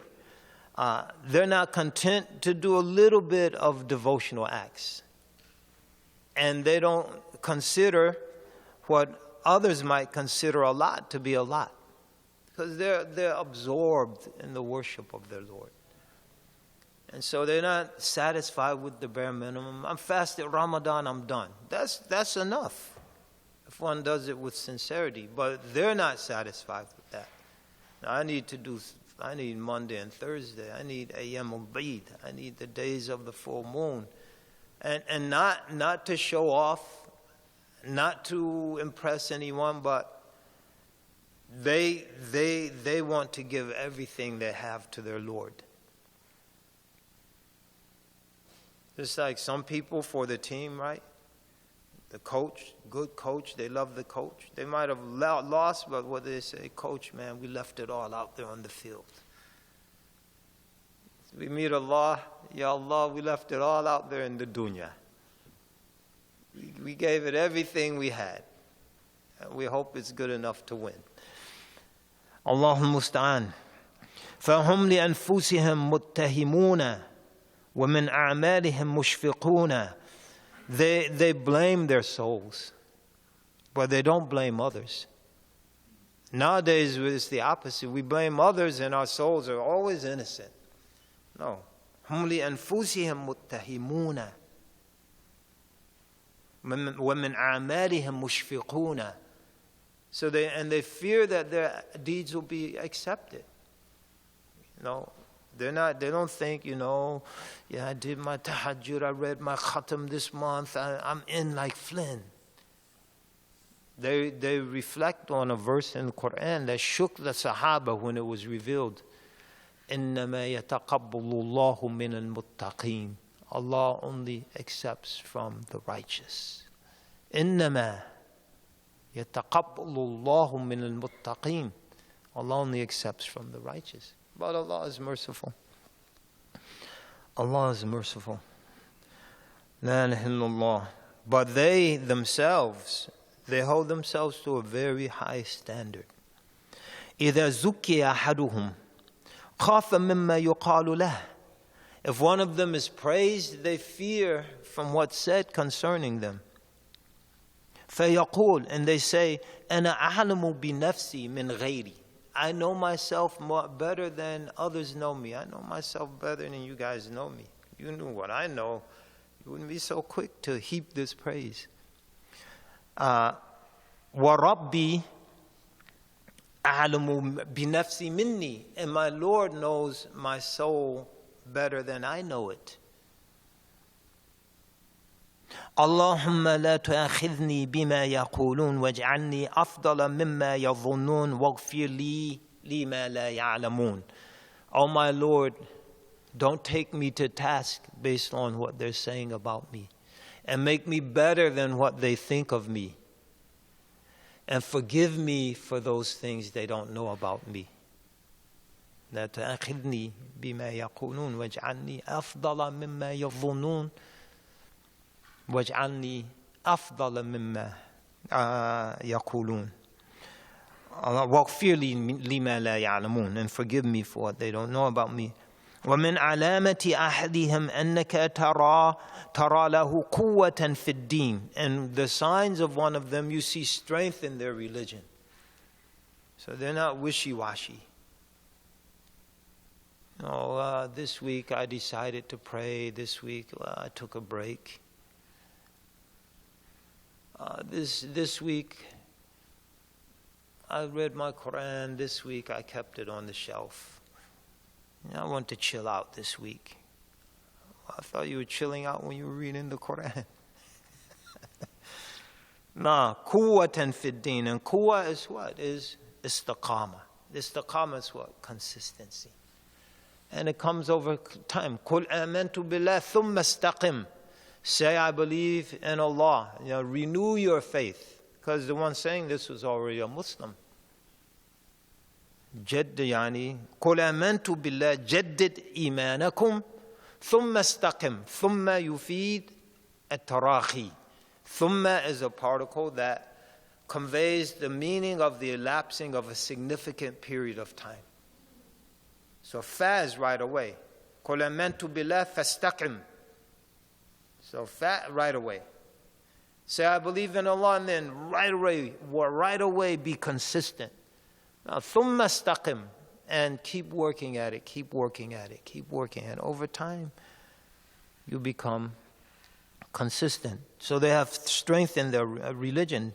They're not content to do a little bit of devotional acts, and they don't consider what others might consider a lot to be a lot, because they're absorbed in the worship of their Lord. And so they're not satisfied with the bare minimum. I'm fasted Ramadan, I'm done. That's enough if one does it with sincerity. But they're not satisfied with that. Now, I need Monday and Thursday. I need Ayyam al-Eid. I need the days of the full moon. And not to show off, not to impress anyone, but they want to give everything they have to their Lord. Just like some people for the team, right? The coach, good coach, they love the coach. They might have lost, but what do they say? Coach, man, we left it all out there on the field. We meet Allah, Ya Allah, we left it all out there in the dunya. We gave it everything we had. And we hope it's good enough to win. Allahumma musta'an. فَهُمْ لِأَنفُسِهِمْ مُتَّهِمُونَ وَمِنْ أَعْمَالِهِمْ مُشْفِقُونَ. They blame their souls, but they don't blame others. Nowadays, it's the opposite. We blame others and our souls are always innocent. No. هُمْ لِأَنفُسِهِمْ مُتَّهِمُونَ وَمِنْ أَعْمَالِهِمْ مُشْفِقُونَ. So they fear that their deeds will be accepted. They don't think, I did my tahajjud, I read my khatam this month, I'm in like Flynn. They reflect on a verse in the Quran that shook the Sahaba when it was revealed. إِنَّمَا يَتَقَبَّلُ اللَّهُ مِنَ الْمُتَّقِينَ. Allah only accepts from the righteous. إِنَّمَا يَتَقَبَّلُ اللَّهُ مِنَ الْمُتَّقِينَ. Allah only accepts from the righteous. But Allah is merciful. Allah is merciful. La ilaha illallah. But they themselves, they hold themselves to a very high standard. إِذَا زُكِّيَ أَحَدُهُمْ خَافَ مِمَّا يُقَالُ لَهُ. If one of them is praised, they fear from what's said concerning them. فَيَقُولُ, and they say, أَنَا أَعْلَمُ بِنَفْسِي مِنْ غَيْرِي. I know myself better than others know me. I know myself better than you guys know me. You knew what I know. You wouldn't be so quick to heap this praise. وَرَبِّي أَعْلَمُ بِنَفْسِي مِنِّي. And my Lord knows my soul better than I know it. اللهم لا تؤاخذني بما يقولون واجعلني أفضل مما يظنون واغفر لي لما لا يعلمون. Oh my Lord, don't take me to task based on what they're saying about me, and make me better than what they think of me, and forgive me for those things they don't know about me. لا تؤاخذني بما يقولون واجعلني أفضل مما يظنون وَاجْعَلْنِي أَفْضَلَ مِمَّا يَقُولُونَ. وَاغْفِرْ لِي لِمَا لَا يَعْلَمُونَ. And forgive me for what they don't know about me. ومن علامة أحدهم أنك ترى له قوة في الدين. And the signs of one of them, you see strength in their religion. So they're not wishy-washy. This week I decided to pray. This week I took a break. This week I read my Quran. This week I kept it on the shelf. I want to chill out this week. I thought you were chilling out when you were reading the Quran. Nah, quwwatan fid deen. And quwwa is what? Is istiqamah. Istiqamah is what? Consistency. And it comes over time. Qul amantu billah thumma istaqim. Say, I believe in Allah. Renew your faith. Because the one saying this was already a Muslim. جد يعني قل آمنت بالله جدد إيمانكم ثم استقم. ثم يفيد التراخي. ثم is a particle that conveys the meaning of the elapsing of a significant period of time. So fa is right away. قل آمنت بالله فاستقم. So fa right away. Say I believe in Allah, and then right away be consistent. Now, ثم استقم, and keep working at it, keep working at it, keep working at it. Over time, you become consistent. So they have strength in their religion.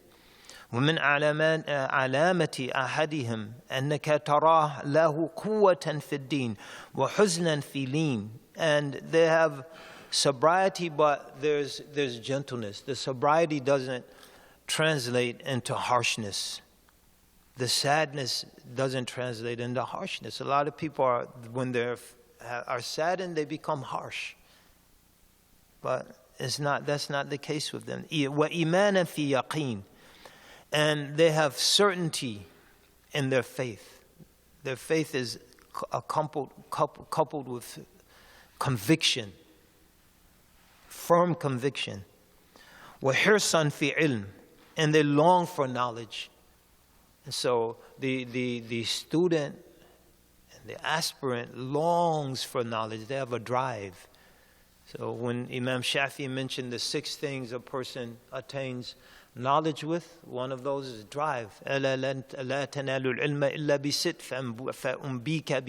ومن علامة أحدهم أنك تراه له قوة في الدين وحزنا في لين. And they have sobriety, but there's gentleness. The sobriety doesn't translate into harshness. The sadness doesn't translate into harshness. A lot of people when they are saddened, they become harsh. But that's not the case with them. وَإِيمَانًا فِي يَقِينٍ. And they have certainty in their faith. Their faith is coupled with conviction, firm conviction. وَحِرْصًا فِي عِلْمٍ. And they long for knowledge. And so the student and the aspirant longs for knowledge. They have a drive. So when Imam Shafi mentioned the 6 things a person attains knowledge with, one of those is drive. أَلَا تَنَالُ الْعِلْمَ إِلَّا بِسِتْ فَأُنْبِيكَ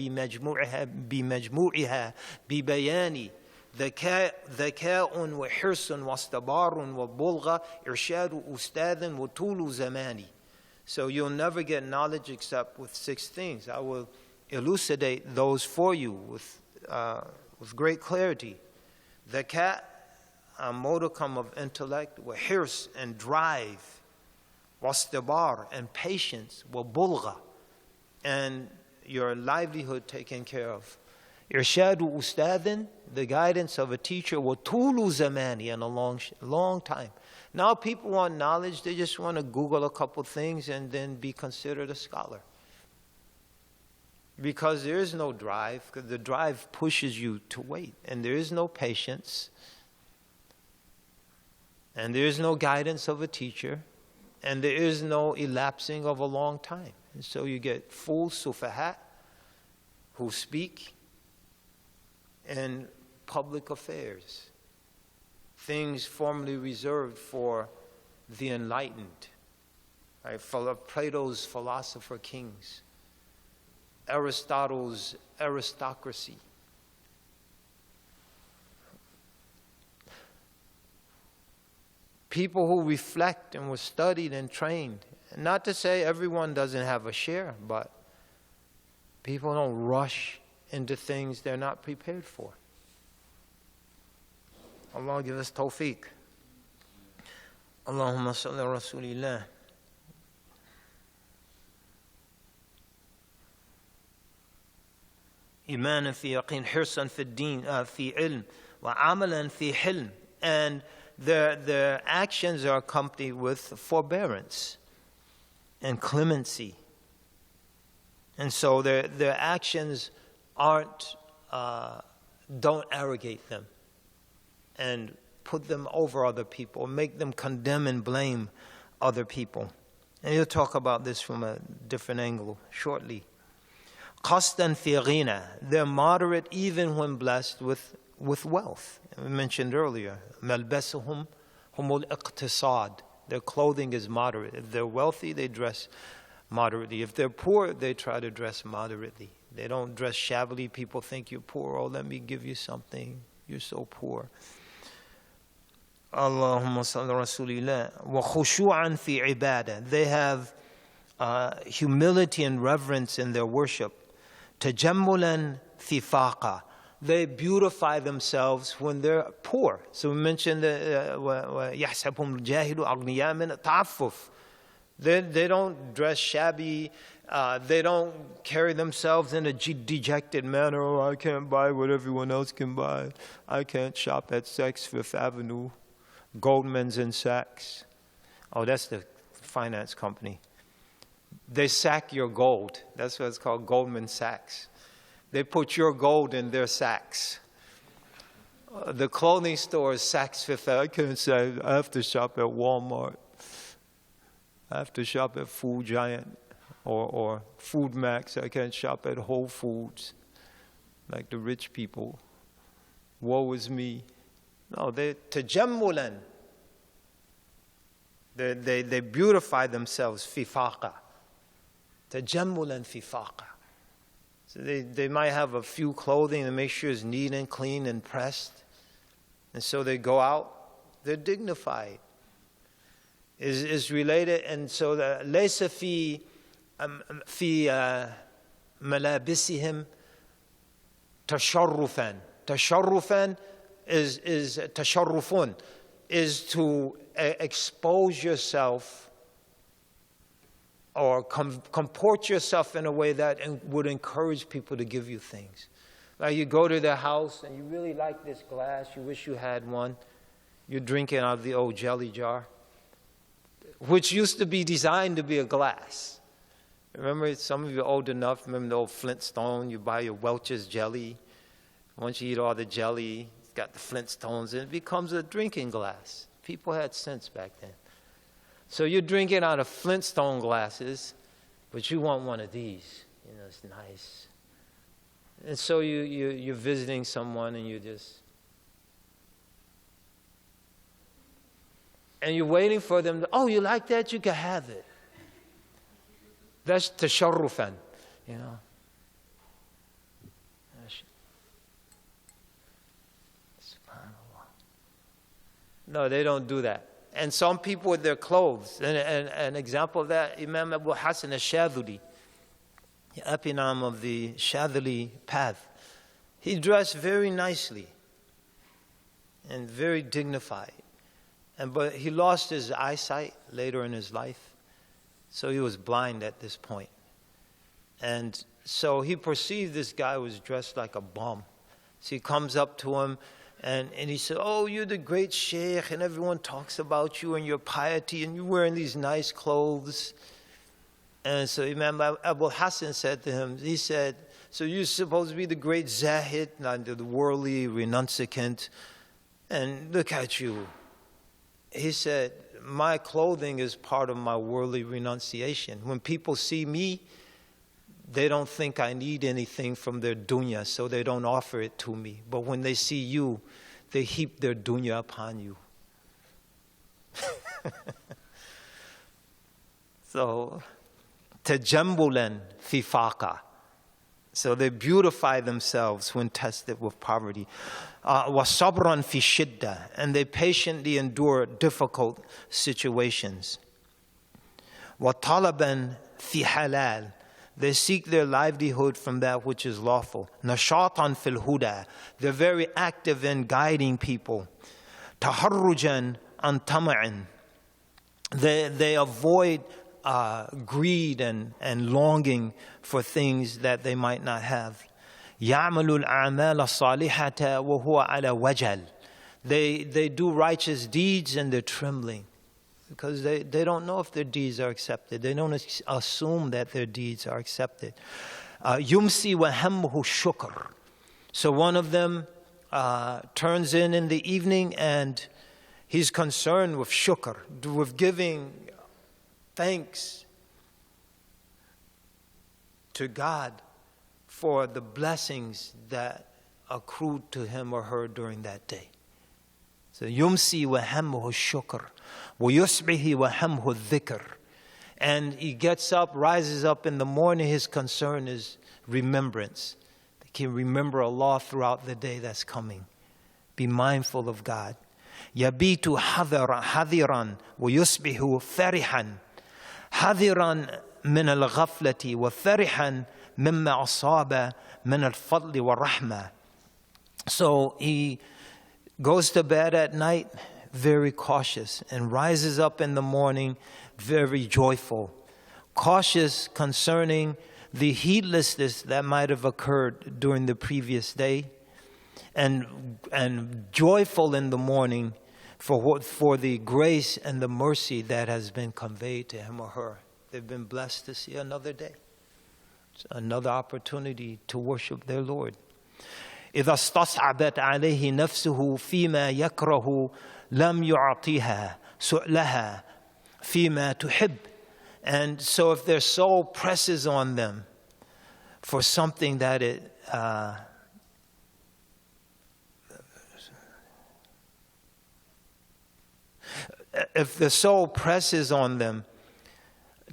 بِمَجْمُوعِهَا بِبَيَانِ ذكاء وحرص واستبار وبلغة إرشاد أستاذ وطول زماني. So you'll never get knowledge except with 6 things. I will elucidate those for you with great clarity. Dhaka, a modicum of intellect, wahirs, and drive, wastibar, and patience, wabulgha, and your livelihood taken care of. Irshadu ustadin, the guidance of a teacher, watulu zamani, and a long time. Now people want knowledge, they just want to Google a couple things and then be considered a scholar. Because there is no drive, because the drive pushes you to wait. And there is no patience. And there is no guidance of a teacher. And there is no elapsing of a long time. And so you get full sufahat who speak in public affairs. Things formerly reserved for the enlightened, right? Plato's philosopher kings, Aristotle's aristocracy. People who reflect and were studied and trained. Not to say everyone doesn't have a share, but people don't rush into things they're not prepared for. Allah give us tawfiq. Allahumma salli ala Rasulillah. إيمانا في يقين حرصا في الدين في علم وعملا في حلم. And their actions are accompanied with forbearance and clemency. And so their actions don't arrogate them and put them over other people, make them condemn and blame other people. And he'll talk about this from a different angle shortly. قَسْطًا فِي غِنَى. They're moderate even when blessed with wealth. We mentioned earlier, مَلْبَسُهُمْ هُمُ الْإِقْتِصَادِ. Their clothing is moderate. If they're wealthy, they dress moderately. If they're poor, they try to dress moderately. They don't dress shabbily. People think you're poor. Oh, let me give you something. You're so poor. Allahumma salli rasulillah. Wa khushu'an fi ibadah. They have humility and reverence in their worship. Tajammulan fi faqa. They beautify themselves when they're poor. So we mentioned يَحْسَبُهُمْ الْجَاهِلُ أَغْنِيَاءَ مِنَ التَّعَفُّفِ. They don't dress shabby. They don't carry themselves in a dejected manner. Oh, I can't buy what everyone else can buy. I can't shop at Saks Fifth Avenue, Goldman's and Saks. Oh, that's the finance company. They sack your gold. That's what it's called, Goldman Sachs. They put your gold in their sacks. The clothing store is Saks Fifth Avenue. I can't say I have to shop at Walmart. I have to shop at Food Giant or Food Max. I can't shop at Whole Foods like the rich people. Woe is me. No, they tajammulan. They beautify themselves fi faqa. Tajammulan fi faqa. So they might have a few clothing to make sure it's neat and clean and pressed. And so they go out, they're dignified. Is related, and so the laysa fi malabisihim tasharrufan. Tasharrufan is tasharrufun, is to expose yourself or comport yourself in a way that would encourage people to give you things. Like you go to their house and you really like this glass, you wish you had one. You're drinking out of the old jelly jar, which used to be designed to be a glass. Remember, some of you are old enough, remember the old Flintstone, you buy your Welch's jelly. Once you eat all the jelly, it's got the Flintstones, and it becomes a drinking glass. People had sense back then. So you're drinking out of Flintstone glasses, but you want one of these. You know, it's nice. And so you're visiting someone and and you're waiting for them to, oh, you like that? You can have it. That's tasharrufan, you know. No, they don't do that. And some people with their clothes, and an example of that, Imam Abu Hassan al-Shadhili, the epimam of the Shadhili path. He dressed very nicely and very dignified. But he lost his eyesight later in his life, so he was blind at this point. And so he perceived this guy was dressed like a bum. So he comes up to him, and he said, oh, you're the great sheikh, and everyone talks about you and your piety, and you're wearing these nice clothes. And so Imam Abu Hassan said to him, he said, so you're supposed to be the great Zahid, the worldly renunciant, and look at you. He said, my clothing is part of my worldly renunciation. When people see me, they don't think I need anything from their dunya, so they don't offer it to me. But when they see you, they heap their dunya upon you. So, tajambulan fi faqa. So they beautify themselves when tested with poverty. وَصَبْرًا فِي شِدَّةٍ. And they patiently endure difficult situations. وَطَلَبًا فِي حَلَالٍ. They seek their livelihood from that which is lawful. نَشَاطًا فِي الْهُدَى. They're very active in guiding people. تَحَرُّجًا عَنْ طَمَعٍ. They avoid greed and longing for things that they might not have. يَعْمَلُ الْأَعْمَالَ الصَّالِحَةَ وَهُوَ عَلَى وَجَلٍ. They do righteous deeds and they're trembling because they don't know if their deeds are accepted. They don't assume that their deeds are accepted. يُمْسِي وَهَمُّهُ الشُّكْرُ. So one of them turns in the evening and he's concerned with shukr, with giving thanks to God for the blessings that accrued to him or her during that day. So يمسي وهمه الشكر ويصبح وهمه الذكر. And he gets up, rises up in the morning, his concern is remembrance. They can remember Allah throughout the day that's coming. Be mindful of God. يبيت حذرا ويصبح فرحا حذرا من الغفلة وفرحا مما أصاب من الفضل والرحمة. So he goes to bed at night very cautious and rises up in the morning very joyful. Cautious concerning the heedlessness that might have occurred during the previous day, and joyful in the morning for the grace and the mercy that has been conveyed to him or her. They've been blessed to see another day. It's another opportunity to worship their Lord. إذا استصعبت عليه نفسه فيما يكره لم يعطيها سؤلها فيما تحب. And so if their soul presses on them for something that if the soul presses on them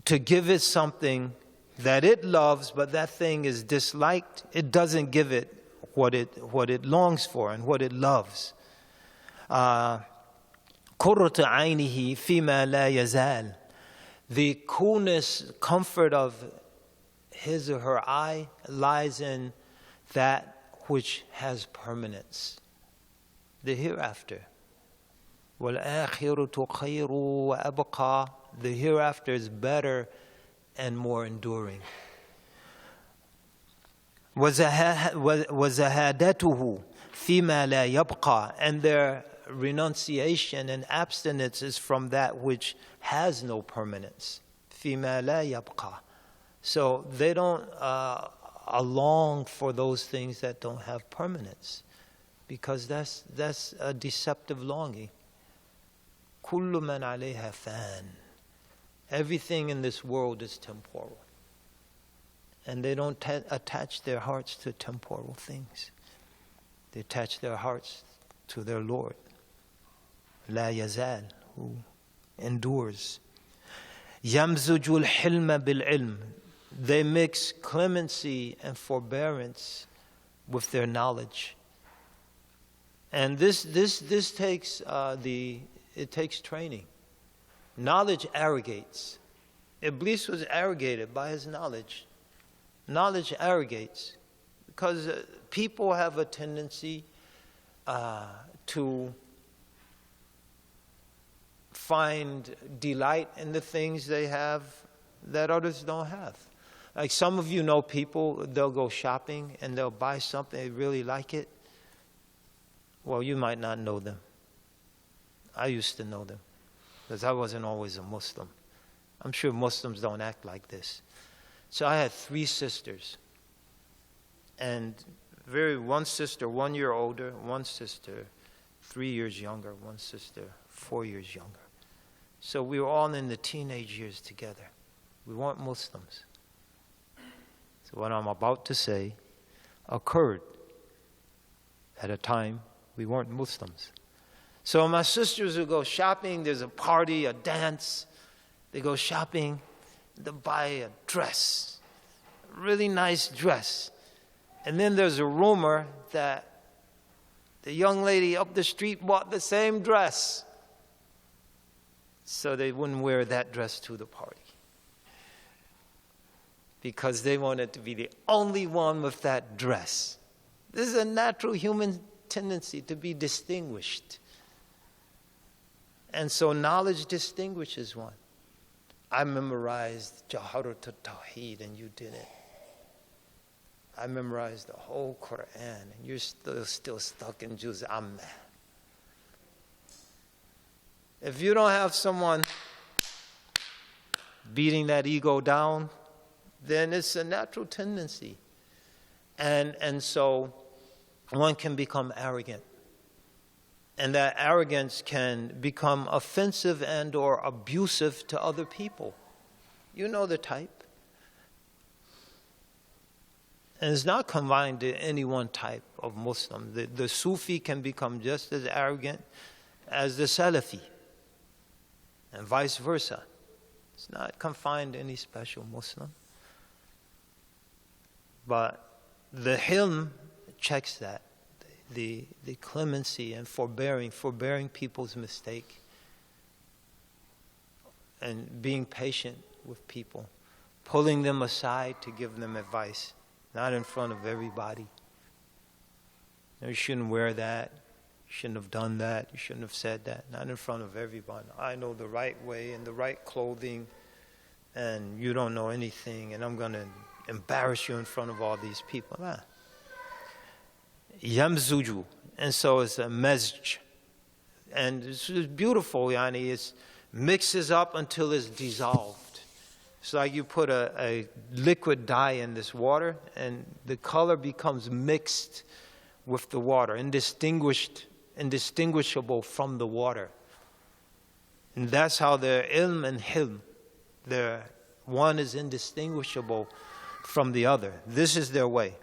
to give it something that it loves, but that thing is disliked, it doesn't give it what it longs for and what it loves. قرة عينه فيما لا يزال. The coolness, comfort of his or her eye lies in that which has permanence, the hereafter. وَالْآخِرَةُ خَيْرُ وَأَبْقَى. The hereafter is better and more enduring. وَزَهَادَتُهُ فِيمَا لَا يَبْقَى. And their renunciation and abstinence is from that which has no permanence. فِيمَا لَا يَبْقَى. So they don't long for those things that don't have permanence, because that's a deceptive longing. كُلُّ مَنْ عَلَيْهَا فَانٍ. Everything in this world is temporal. And they don't attach their hearts to temporal things. They attach their hearts to their Lord. لا يزال, who endures. يَمْزُجُ الْحِلْمَ بِالْعِلْمِ. They mix clemency and forbearance with their knowledge. And this takes it takes training. Knowledge arrogates. Iblis was arrogated by his knowledge. Knowledge arrogates because people have a tendency to find delight in the things they have that others don't have. Like some of you know people, they'll go shopping and they'll buy something, they really like it. Well, you might not know them. I used to know them because I wasn't always a Muslim. I'm sure Muslims don't act like this. So I had 3 sisters. And one sister 1 year older, one sister 3 years younger, one sister 4 years younger. So we were all in the teenage years together. We weren't Muslims. So what I'm about to say occurred at a time we weren't Muslims. So my sisters would go shopping, there's a party, a dance. They go shopping, they buy a dress, a really nice dress. And then there's a rumor that the young lady up the street bought the same dress. So they wouldn't wear that dress to the party, because they wanted to be the only one with that dress. This is a natural human tendency to be distinguished. And so knowledge distinguishes one. I memorized Jaharat al-Tawheed and you didn't. I memorized the whole Quran and you're still stuck in Juz Amma. If you don't have someone beating that ego down, then it's a natural tendency. And so one can become arrogant. And that arrogance can become offensive and or abusive to other people. You know the type. And it's not confined to any one type of Muslim. The Sufi can become just as arrogant as the Salafi, and vice versa. It's not confined to any special Muslim. But the Hilm checks that. The clemency and forbearing people's mistake, and being patient with people, pulling them aside to give them advice, not in front of everybody. You shouldn't wear that. You shouldn't have done that. You shouldn't have said that. Not in front of everyone. I know the right way and the right clothing, and you don't know anything, and I'm going to embarrass you in front of all these people. Nah. Yamzuju. And so it's a mezj. And it's beautiful, yani. It mixes up until it's dissolved. It's like you put a liquid dye in this water, and the color becomes mixed with the water, indistinguishable from the water. And that's how their ilm and hilm, one is indistinguishable from the other. This is their way.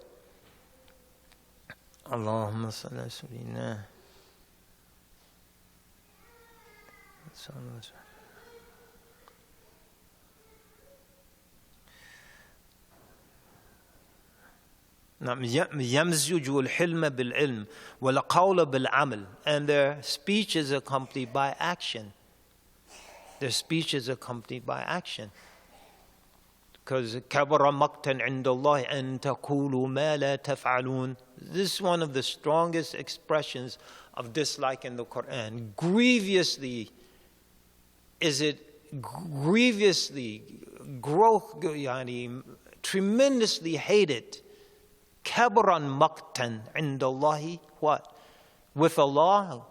Allahumma salli ala sayyidina. يمزج الحلم بالعلم والقول بالعمل, and their speech is accompanied by action. Their speech is accompanied by action. Because كبر مقتا عند الله أن تقولوا ما لا تفعلون. This is one of the strongest expressions of dislike in the Quran. Grievously, tremendously hated. كبرا مقتا عند الله, what? With Allah,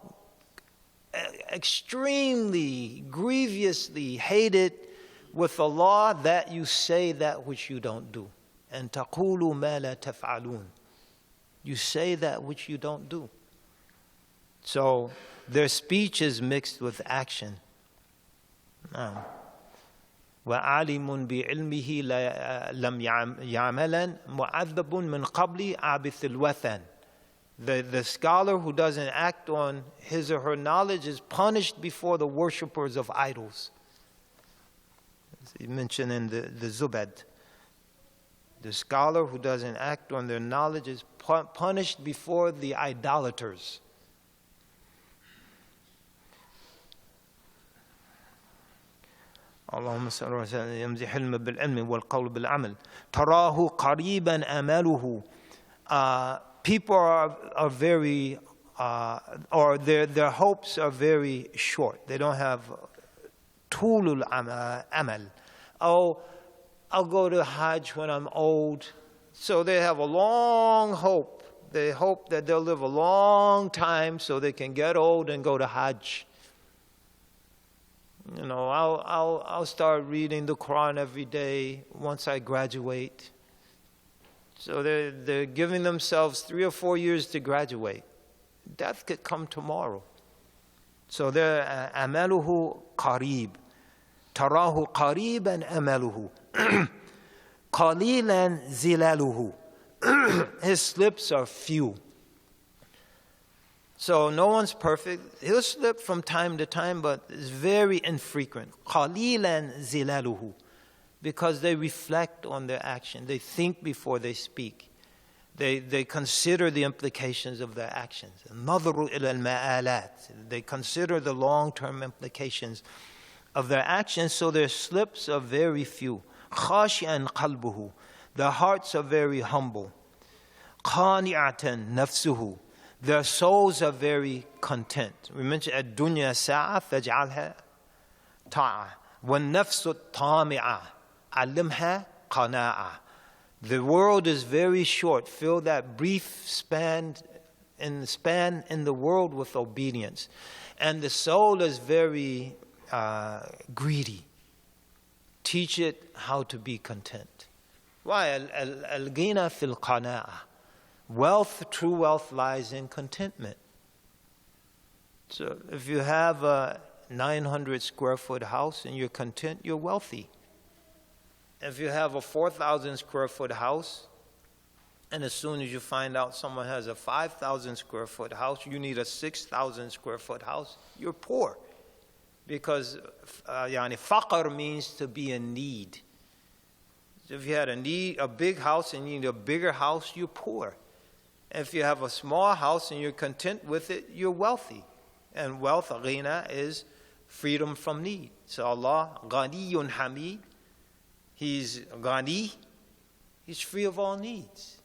extremely, grievously hated with Allah, that you say that which you don't do. And تقولوا ما لا تفعلون. You say that which you don't do. So their speech is mixed with action. وعالم بعلمه لم يعملا معذب من قبل عابث الوثن. The scholar who doesn't act on his or her knowledge is punished before the worshippers of idols. He mentioned in the Zubad. The scholar who doesn't act on their knowledge is punished before the idolaters. اللهم صل وسلم يمزح العلم بالعلم والقول بالعمل تراه قريبا أمله. People are very, or their hopes are very short. They don't have طول الأمل. Oh, I'll go to Hajj when I'm old. So they have a long hope. They hope that they'll live a long time so they can get old and go to Hajj. You know, I'll start reading the Quran every day once I graduate. So they're giving themselves 3 or 4 years to graduate. Death could come tomorrow. So they're amaluhu qarib. Tarahu qariban amaluhu. Qalilan zilaluhu. His slips are few. So no one's perfect. He'll slip from time to time, but it's very infrequent. Qalilan zilaluhu. Because they reflect on their action. They think before they speak. They consider the implications of their actions. Nadru ila al-ma'alat. They consider the long-term implications of their actions, so their slips are very few. Khashi'an qalbuhu. Their hearts are very humble. Qani'atan nafsuhu. Their souls are very content. We mentioned ad-dunya sa'a faj'alha ta'a. Wan-nafsu tami'a. Alimha qana'a. The world is very short. Fill that brief span in the world with obedience. And the soul is very greedy. Teach it how to be content. Why? Al-ghina fil qana'a. Wealth, true wealth lies in contentment. So if you have a 900 square foot house and you're content, you're wealthy. If you have a 4,000 square foot house And as soon as you find out someone has a 5,000 square foot house, you need a 6,000 square foot house, you're poor. Because faqr means to be in need. So if you had a big house and you need a bigger house, you're poor. If you have a small house and you're content with it, you're wealthy. And wealth, ghina, is freedom from need. So Allah, Ghaniyun Hamid, He's Ghani, He's free of all needs.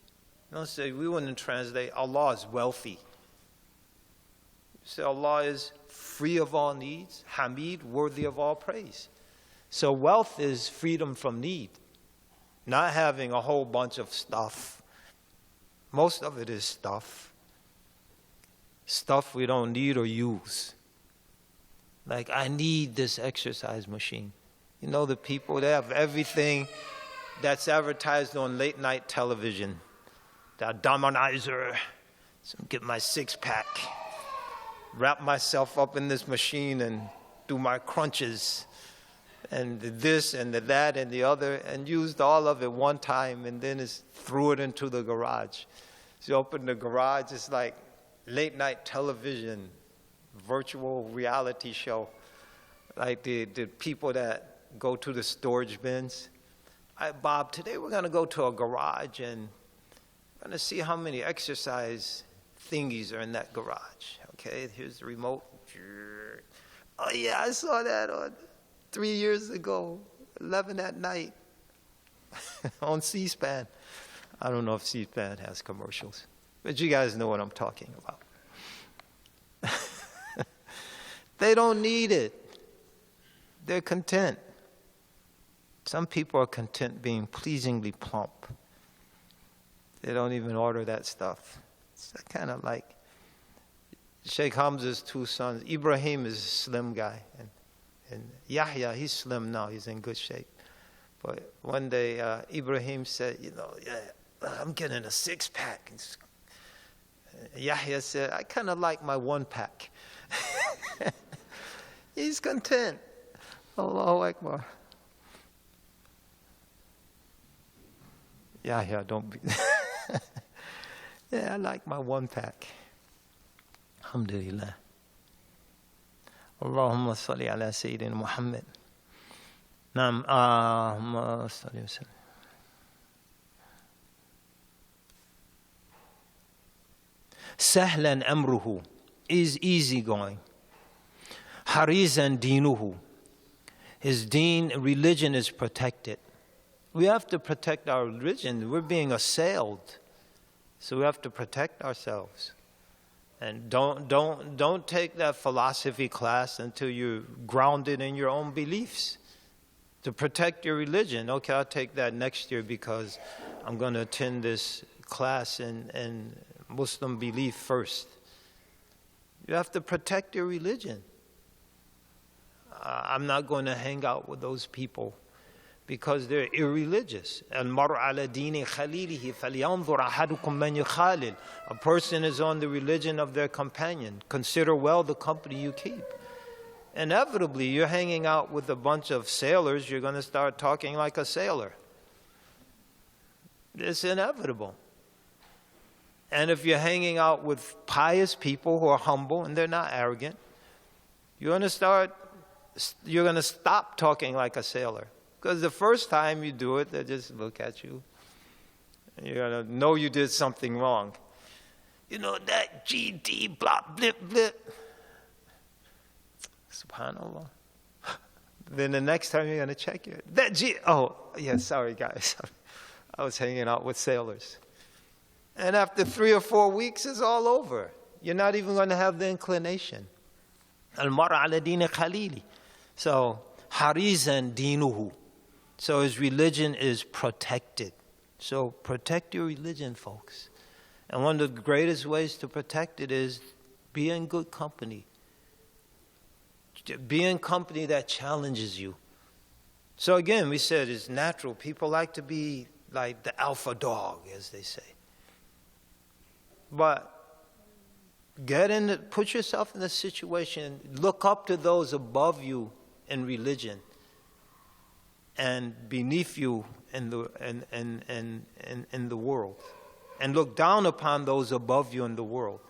Don't say, we wouldn't translate Allah is wealthy. Say Allah is free of all needs, Hamid, worthy of all praise. So wealth is freedom from need, not having a whole bunch of stuff. Most of it is stuff. Stuff we don't need or use. Like, I need this exercise machine. You know, the people, they have everything that's advertised on late night television. The dominizer, so get my six-pack, wrap myself up in this machine and do my crunches, and this and that and the other, and used all of it one time, and then threw it into the garage. So you open the garage, it's like late night television, virtual reality show, like the people that go to the storage bins. Bob, today we're going to go to a garage and we're going to see how many exercise thingies are in that garage. Okay, here's the remote. Oh yeah, I saw that on 3 years ago, 11 at night on C-SPAN. I don't know if C-SPAN has commercials, but you guys know what I'm talking about. They don't need it. They're content. Some people are content being pleasingly plump. They don't even order that stuff. It's kind of like Sheikh Hamza's two sons. Ibrahim is a slim guy, and Yahya, he's slim now. He's in good shape. But one day, Ibrahim said, I'm getting a six-pack. Yahya said, I kind of like my one-pack. He's content. Allahu Akbar. Yahya, don't be. Yeah, I like my one-pack. Alhamdulillah. Allahumma salli ala Sayyidina Muhammad. Naam, Allahumma salli wa sallam. Sahlan amruhu is easygoing. Harizan deenuhu. His deen, religion, is protected. We have to protect our religion. We're being assailed. So we have to protect ourselves. And don't take that philosophy class until you're grounded in your own beliefs. To protect your religion. Okay, I'll take that next year because I'm going to attend this class in Muslim belief first. You have to protect your religion. I'm not going to hang out with those people because they're irreligious. Al-mar'u ala dini khalilihi falyanzur ahadukum man yukhalil. A person is on the religion of their companion. Consider well the company you keep. Inevitably, you're hanging out with a bunch of sailors, you're going to start talking like a sailor. It's inevitable. And if you're hanging out with pious people who are humble and they're not arrogant, you're going to stop talking like a sailor. Because the first time you do it, they just look at you. You're going to know you did something wrong. You know, that GD, blah, blip, blip. Subhanallah. Then the next time you're going to check it. That G, oh, yeah, sorry guys. I was hanging out with sailors. And after 3 or 4 weeks, it's all over. You're not even going to have the inclination. Al-mar'a ala dini khalili. So, harizan dinuhu. So his religion is protected. So protect your religion, folks. And one of the greatest ways to protect it is be in good company. Be in company that challenges you. So again, we said it's natural. People like to be like the alpha dog, as they say. But put yourself in a situation, look up to those above you in religion and beneath you in the world. and look down upon those above you in the world.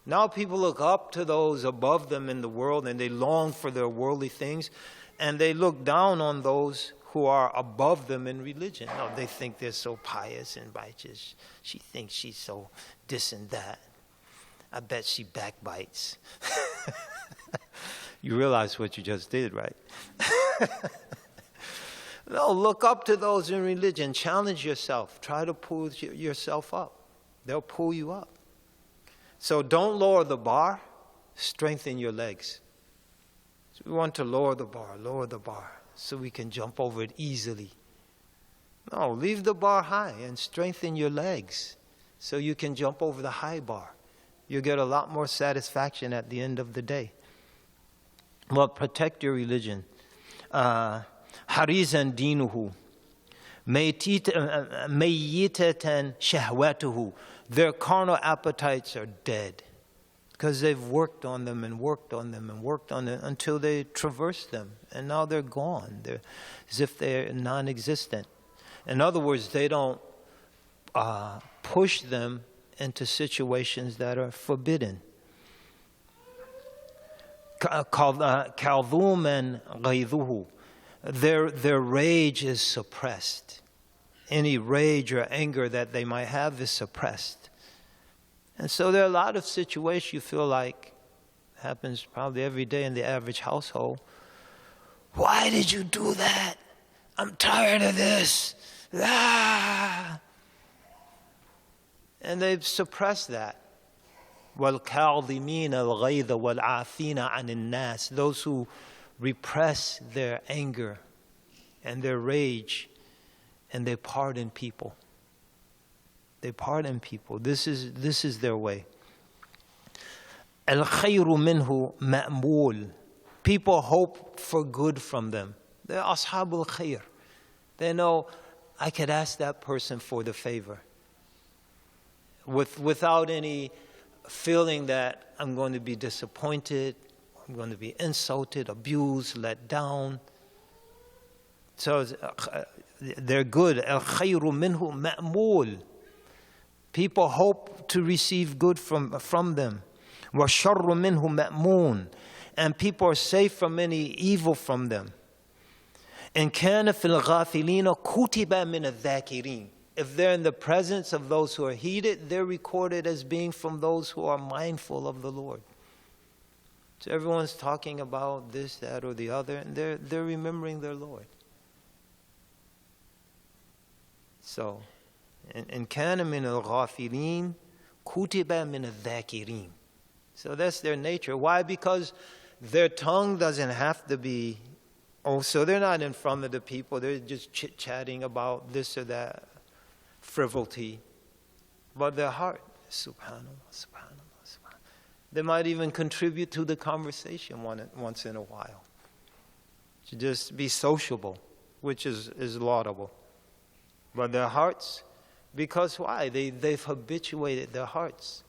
Now people look up to those above them in the world, and they long for their worldly things, and they look down on those who are above them in religion. No, they think they're so pious and righteous. She thinks she's so this and that. I bet she backbites. You realize what you just did, right? No, look up to those in religion. Challenge yourself. Try to pull yourself up. They'll pull you up. So don't lower the bar. Strengthen your legs. So we want to lower the bar, so we can jump over it easily. No, leave the bar high and strengthen your legs so you can jump over the high bar. You'll get a lot more satisfaction at the end of the day. Well, protect your religion. Harizan dinuhu, mayyitatan shahwatuhu. Their carnal appetites are dead because they've worked on them and worked on them and worked on them until they traverse them, and now they're gone. They're as if they're non-existent. In other words, they don't push them into situations that are forbidden. Kalthum and ghayduhu. Their rage is suppressed. Any rage or anger that they might have is suppressed. And so there are a lot of situations you feel like happens probably every day in the average household. Why did you do that? I'm tired of this. Ah! And they've suppressed that. وَالْكَاظِمِينَ الْغَيْظَ وَالْعَافِينَ عَنِ النَّاسِ. Those who repress their anger and their rage, and they pardon people. They pardon people. This is their way. الْخَيْرُ مِنْهُ مَأْمُولٌ. People hope for good from them. They're ashabul khair. They know, I could ask that person for the favor without any feeling that I'm going to be disappointed, I'm going to be insulted, abused, let down. So they're good. الْخَيْرُ مِنْهُ مَأْمُولٌ. People hope to receive good from them. وَالشَّرُّ مِنْهُ مَأْمُونٌ. And people are safe from any evil from them. إِنْ كَانَ فِي الْغَافِلِينَ كُتِبَ مِنَ الذَّاكِرِينَ. If they're in the presence of those who are heeded, they're recorded as being from those who are mindful of the Lord. So everyone's talking about this, that, or the other, and they're remembering their Lord. So, إِنْ كَانَ مِنَ الْغَافِلِينَ كُتِبَ مِنَ الذَّاكِرِينَ. So that's their nature. Why? Because their tongue doesn't have to be, so they're not in front of the people. They're just chit-chatting about this or that frivolity. But their heart, subhanallah, subhanallah, subhanallah. They might even contribute to the conversation once in a while. To just be sociable, which is laudable. But their hearts, because why? They've habituated their hearts.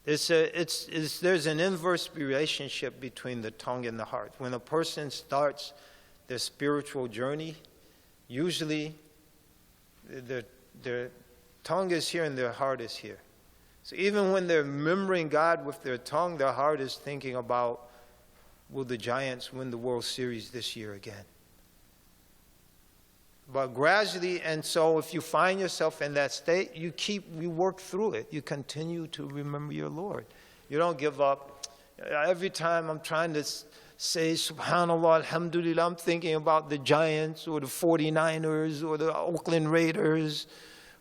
There's an inverse relationship between the tongue and the heart. When a person starts their spiritual journey, usually their tongue is here and their heart is here. So even when they're remembering God with their tongue, their heart is thinking about, will the Giants win the World Series this year again? But gradually, and so if you find yourself in that state, you work through it. You continue to remember your Lord. You don't give up. Every time I'm trying to say, subhanallah, alhamdulillah, I'm thinking about the Giants or the 49ers or the Oakland Raiders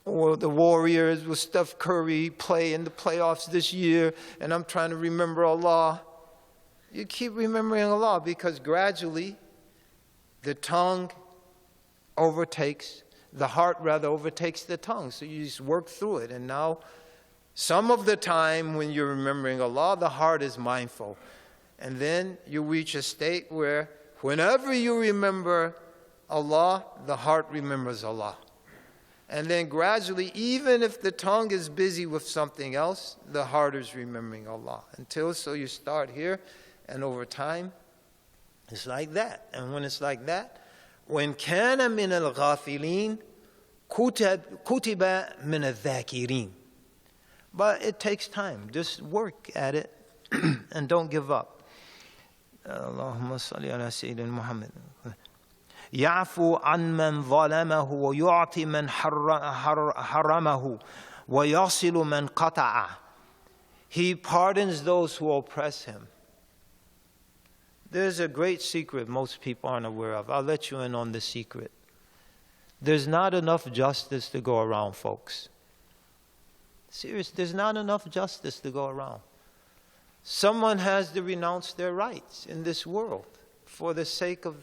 or the Warriors with Steph Curry play in the playoffs this year, and I'm trying to remember Allah. You keep remembering Allah because gradually the tongue overtakes the heart overtakes the tongue. So you just work through it. And now, some of the time when you're remembering Allah, the heart is mindful. And then you reach a state where whenever you remember Allah, the heart remembers Allah. And then gradually, even if the tongue is busy with something else, the heart is remembering Allah. So you start here, and over time, it's like that. And when it's like that, when كان من الغافلين كتب من الذاكرين. But it takes time. Just work at it and don't give up. Allahumma salli ala Sayyidina Muhammad. يعفو عن من ظلمه ويعطي من حرمه ويصل من قطعه. He pardons those who oppress him. There's a great secret most people aren't aware of. I'll let you in on the secret. There's not enough justice to go around, folks. Serious, there's not enough justice to go around. Someone has to renounce their rights in this world for the sake of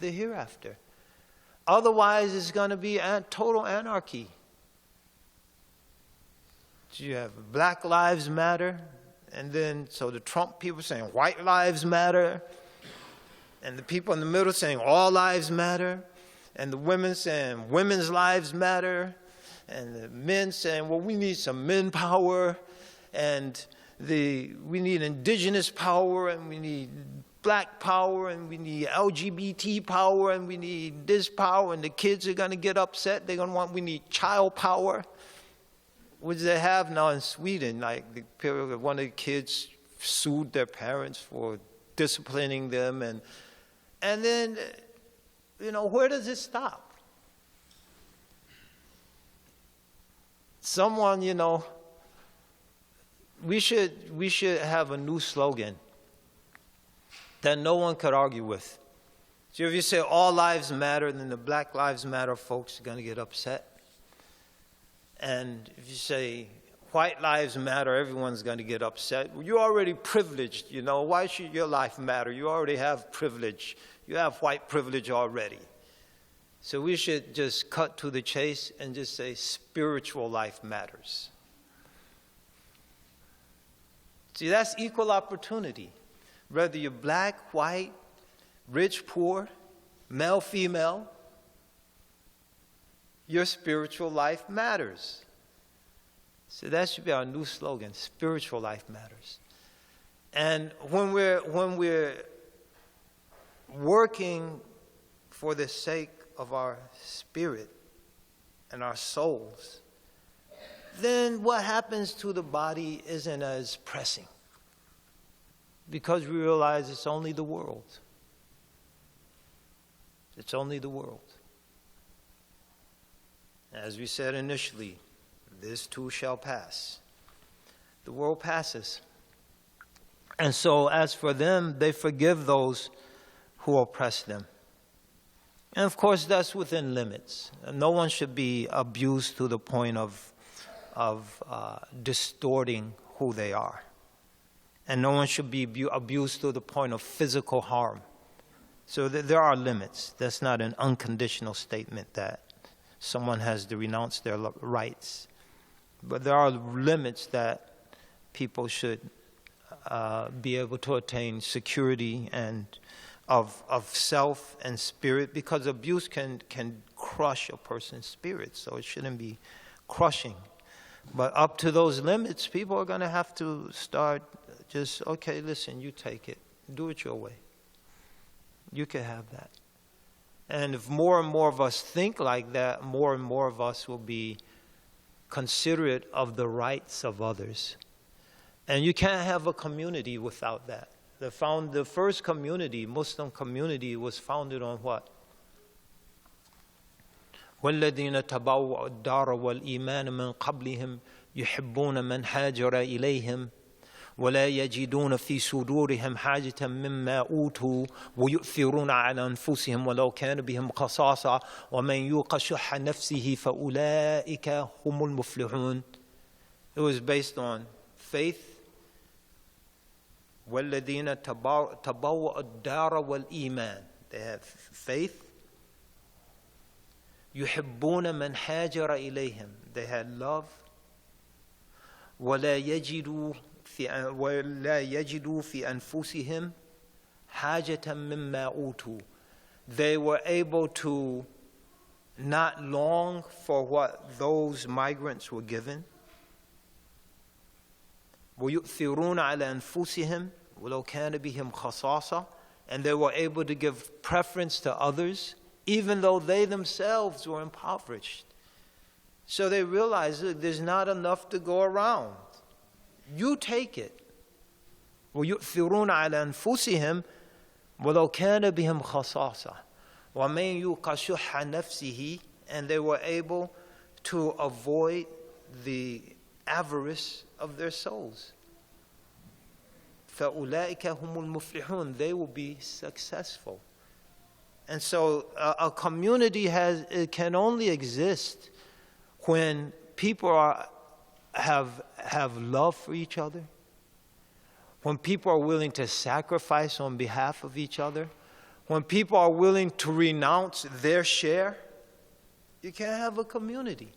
the hereafter. Otherwise, it's going to be total anarchy. You have Black Lives Matter, and then so the Trump people saying white lives matter, and the people in the middle saying all lives matter, and the women saying women's lives matter, and the men saying, well, we need some men power, and we need indigenous power, and we need black power, and we need LGBT power, and we need this power, and the kids are going to get upset. They're going to we need child power, which they have now in Sweden. Like one of the kids sued their parents for disciplining them, and then, where does it stop? Someone, we should have a new slogan that no one could argue with. So if you say all lives matter, then the Black Lives Matter folks are going to get upset. And if you say white lives matter, everyone's going to get upset. Well, you're already privileged, Why should your life matter? You already have privilege. You have white privilege already. So we should just cut to the chase and just say spiritual life matters. See, that's equal opportunity. Whether you're black, white, rich, poor, male, female, your spiritual life matters. So that should be our new slogan, spiritual life matters. And when we're working for the sake of our spirit and our souls, then what happens to the body isn't as pressing, because we realize it's only the world. It's only the world. As we said initially, this too shall pass. The world passes. And so as for them, they forgive those who oppress them. And of course, that's within limits. No one should be abused to the point of distorting who they are. And no one should be abused to the point of physical harm. So there are limits. That's not an unconditional statement that someone has to renounce their rights. But there are limits that people should be able to attain security and of self and spirit, because abuse can crush a person's spirit, so it shouldn't be crushing. But up to those limits, people are going to have to start just, okay, listen, you take it. Do it your way. You can have that. And if more and more of us think like that, more and more of us will be considerate of the rights of others. And you can't have a community without that. The first community, Muslim community, was founded on what? وَالَّذِينَ تَبَوَّأُوا الدَّارَ وَالْإِيمَانَ مِنْ قَبْلِهِمْ يُحِبُّونَ مَنْ هَاجَرَ إِلَيْهِمْ ولا يجدون في صدورهم حاجة مما أوتوا ويؤثرون على أنفسهم ولو كان بهم خصاصة ومن يوق شح نفسه فأولئك هم المفلحون. It was based on faith. والذين تبوأوا الدار والإيمان. They have faith. يحبون من هاجر إليهم. They had love. ولا يجدوا في أنفسهم حاجة مما أوتوا. They were able to not long for what those migrants were given. ويؤثرون على أنفسهم ولو كان بهم خصاصة. And they were able to give preference to others even though they themselves were impoverished. So they realized that there's not enough to go around. You take it. وَيُؤْثِرُونَ عَلَى أَنفُسِهِمْ وَلَوْ كَانَ بِهِمْ خَصَاصَةٌ وَمَنْ يُوقَ شُحَّ نَفْسِهِ. And they were able to avoid the avarice of their souls. فَأُولَٰئِكَ هُمُ الْمُفْلِحُونَ. They will be successful. And so a community can only exist when people have love for each other, when people are willing to sacrifice on behalf of each other, when people are willing to renounce their share. You can't have a community.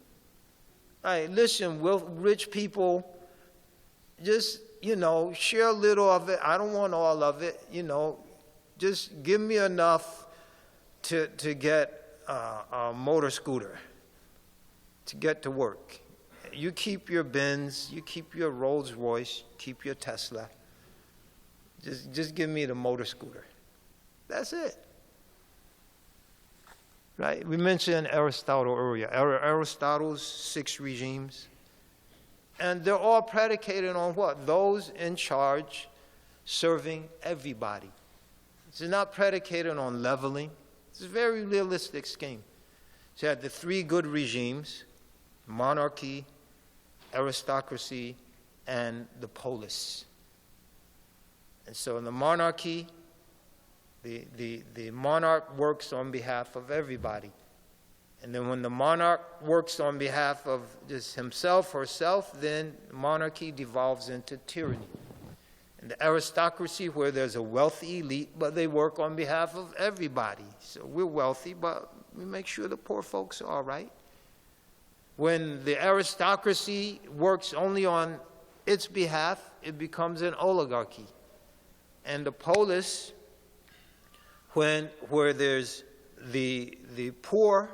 All right, listen, rich people, just, share a little of it. I don't want all of it, just give me enough to get a motor scooter to get to work. You keep your Benz, you keep your Rolls Royce, keep your Tesla. Just give me the motor scooter. That's it. Right? We mentioned Aristotle earlier. Aristotle's 6 regimes. And they're all predicated on what? Those in charge serving everybody. It's not predicated on leveling. It's a very realistic scheme. So you had the 3 good regimes: monarchy, aristocracy, and the polis. And so in the monarchy, the monarch works on behalf of everybody. And then when the monarch works on behalf of just himself or herself, then monarchy devolves into tyranny. And the aristocracy, where there's a wealthy elite, but they work on behalf of everybody. So we're wealthy, but we make sure the poor folks are all right. When the aristocracy works only on its behalf, it becomes an oligarchy. And the polis, where there's the poor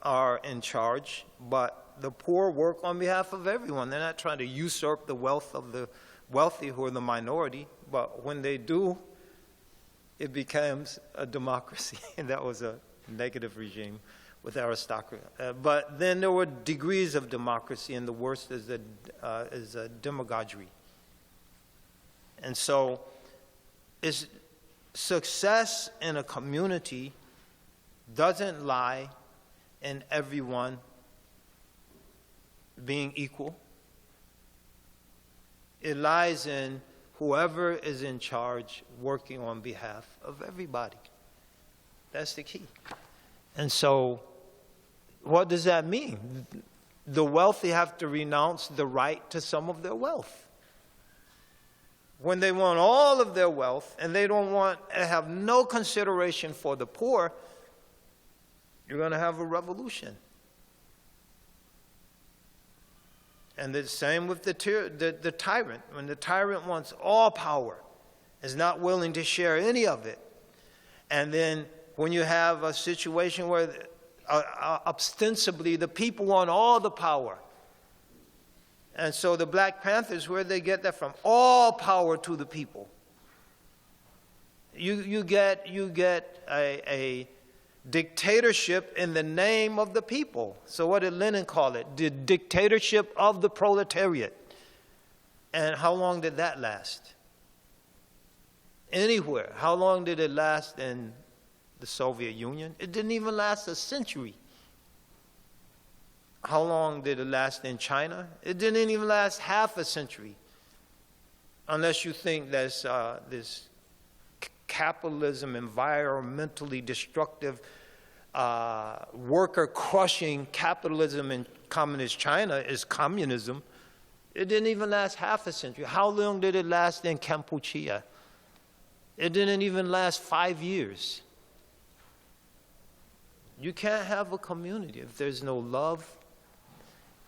are in charge, but the poor work on behalf of everyone. They're not trying to usurp the wealth of the wealthy who are the minority, but when they do, it becomes a democracy. And that was a negative regime with aristocracy. But then there were degrees of democracy, and the worst is a demagoguery. And so success in a community doesn't lie in everyone being equal. It lies in whoever is in charge working on behalf of everybody. That's the key. And so, what does that mean? The wealthy have to renounce the right to some of their wealth. When they want all of their wealth and they have no consideration for the poor, you're going to have a revolution. And the same with the tyrant. When the tyrant wants all power, is not willing to share any of it. And then when you have a situation where ostensibly the people want all the power. And so the Black Panthers, where they get that from? All power to the people. You get a dictatorship in the name of the people. So what did Lenin call it? The dictatorship of the proletariat. And how long did that last? Anywhere. How long did it last in the Soviet Union? It didn't even last a century. How long did it last in China? It didn't even last half a century. Unless you think that's this capitalism, environmentally destructive, worker-crushing capitalism in communist China is communism. It didn't even last half a century. How long did it last in Kampuchea? It didn't even last 5 years. You can't have a community if there's no love,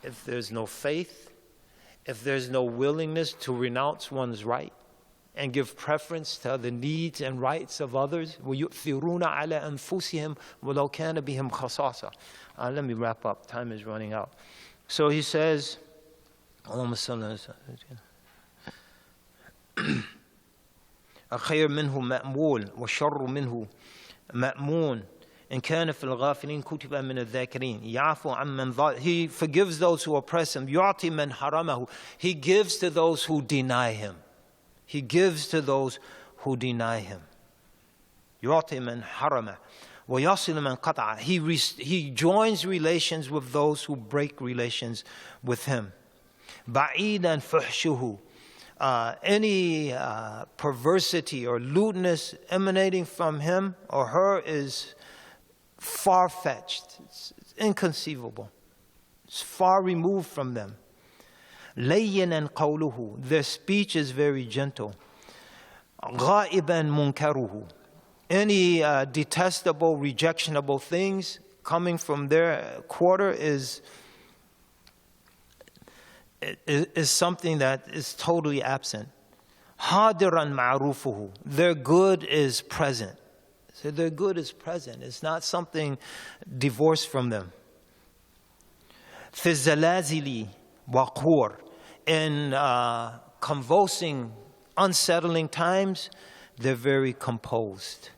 if there's no faith, if there's no willingness to renounce one's right and give preference to the needs and rights of others. وَيُؤْثِرُونَ عَلَى أَنفُسِهِمْ وَلَوْ كَانَ بِهِمْ خَصَاصَةٌ. Let me wrap up. Time is running out. So he says, الخير منه مأمول والشر منه مأمون إن كان في الغافلين كتب من الذاكرين يعفو عمن ظلم. He forgives those who oppress him. يعطي من حرمه. He gives to those who deny him. He gives to those who deny him. يعطي من حرمه ويصل من قطعه. He joins relations with those who break relations with him. بعيدا فحشه. Any perversity or lewdness emanating from him or her is far-fetched. It's inconceivable. It's far removed from them. لينا قوله. Their speech is very gentle. غائبا منكره. Any detestable, rejectionable things coming from their quarter is something that is totally absent. حاضرا معروفه. Their good is present. So their good is present. It's not something divorced from them. في الزلازل وقور. In convulsing, unsettling times, they're very composed.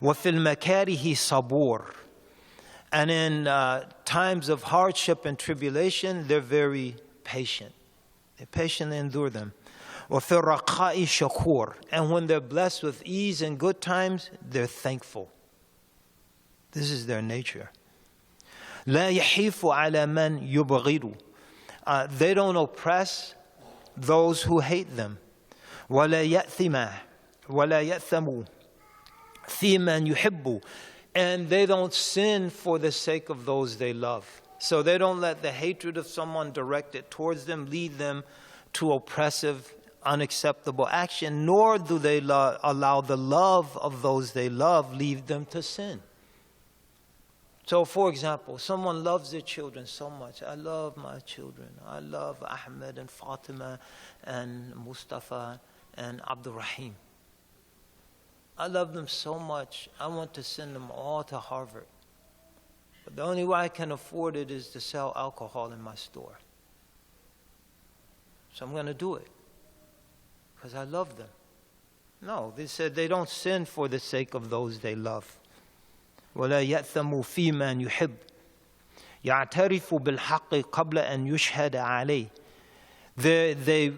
وفي المكاره صبور. And in times of hardship and tribulation, they're very patient. They patiently endure them. وفي الرخاء شكور. And when they're blessed with ease and good times, they're thankful. This is their nature. لا يحيف على من يبغض. They don't oppress those who hate them. ولا يأثم في من يحب. And they don't sin for the sake of those they love. So they don't let the hatred of someone directed towards them lead them to oppressive, unacceptable action, nor do they allow the love of those they love lead them to sin. So, for example, someone loves their children so much. I love my children. I love Ahmed and Fatima and Mustafa and Abdul Rahim. I love them so much, I want to send them all to Harvard. But the only way I can afford it is to sell alcohol in my store. So I'm going to do it because I love them. No, they said they don't sin for the sake of those they love. ولا يأثم في من يحب يعترف بالحق قبل أن يشهد عليه. They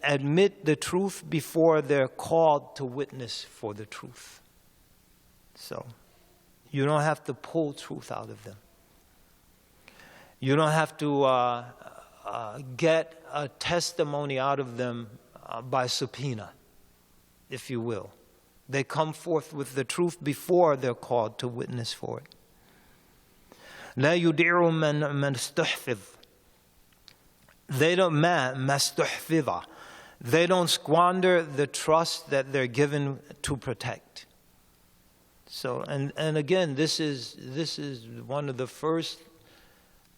admit the truth before they're called to witness for the truth. So you don't have to pull truth out of them. You don't have to get a testimony out of them by subpoena, if you will. They come forth with the truth before they're called to witness for it. لا يديع من استحفظ. They don't مستحفظ. They don't squander the trust that they're given to protect. So, and again, this is one of the first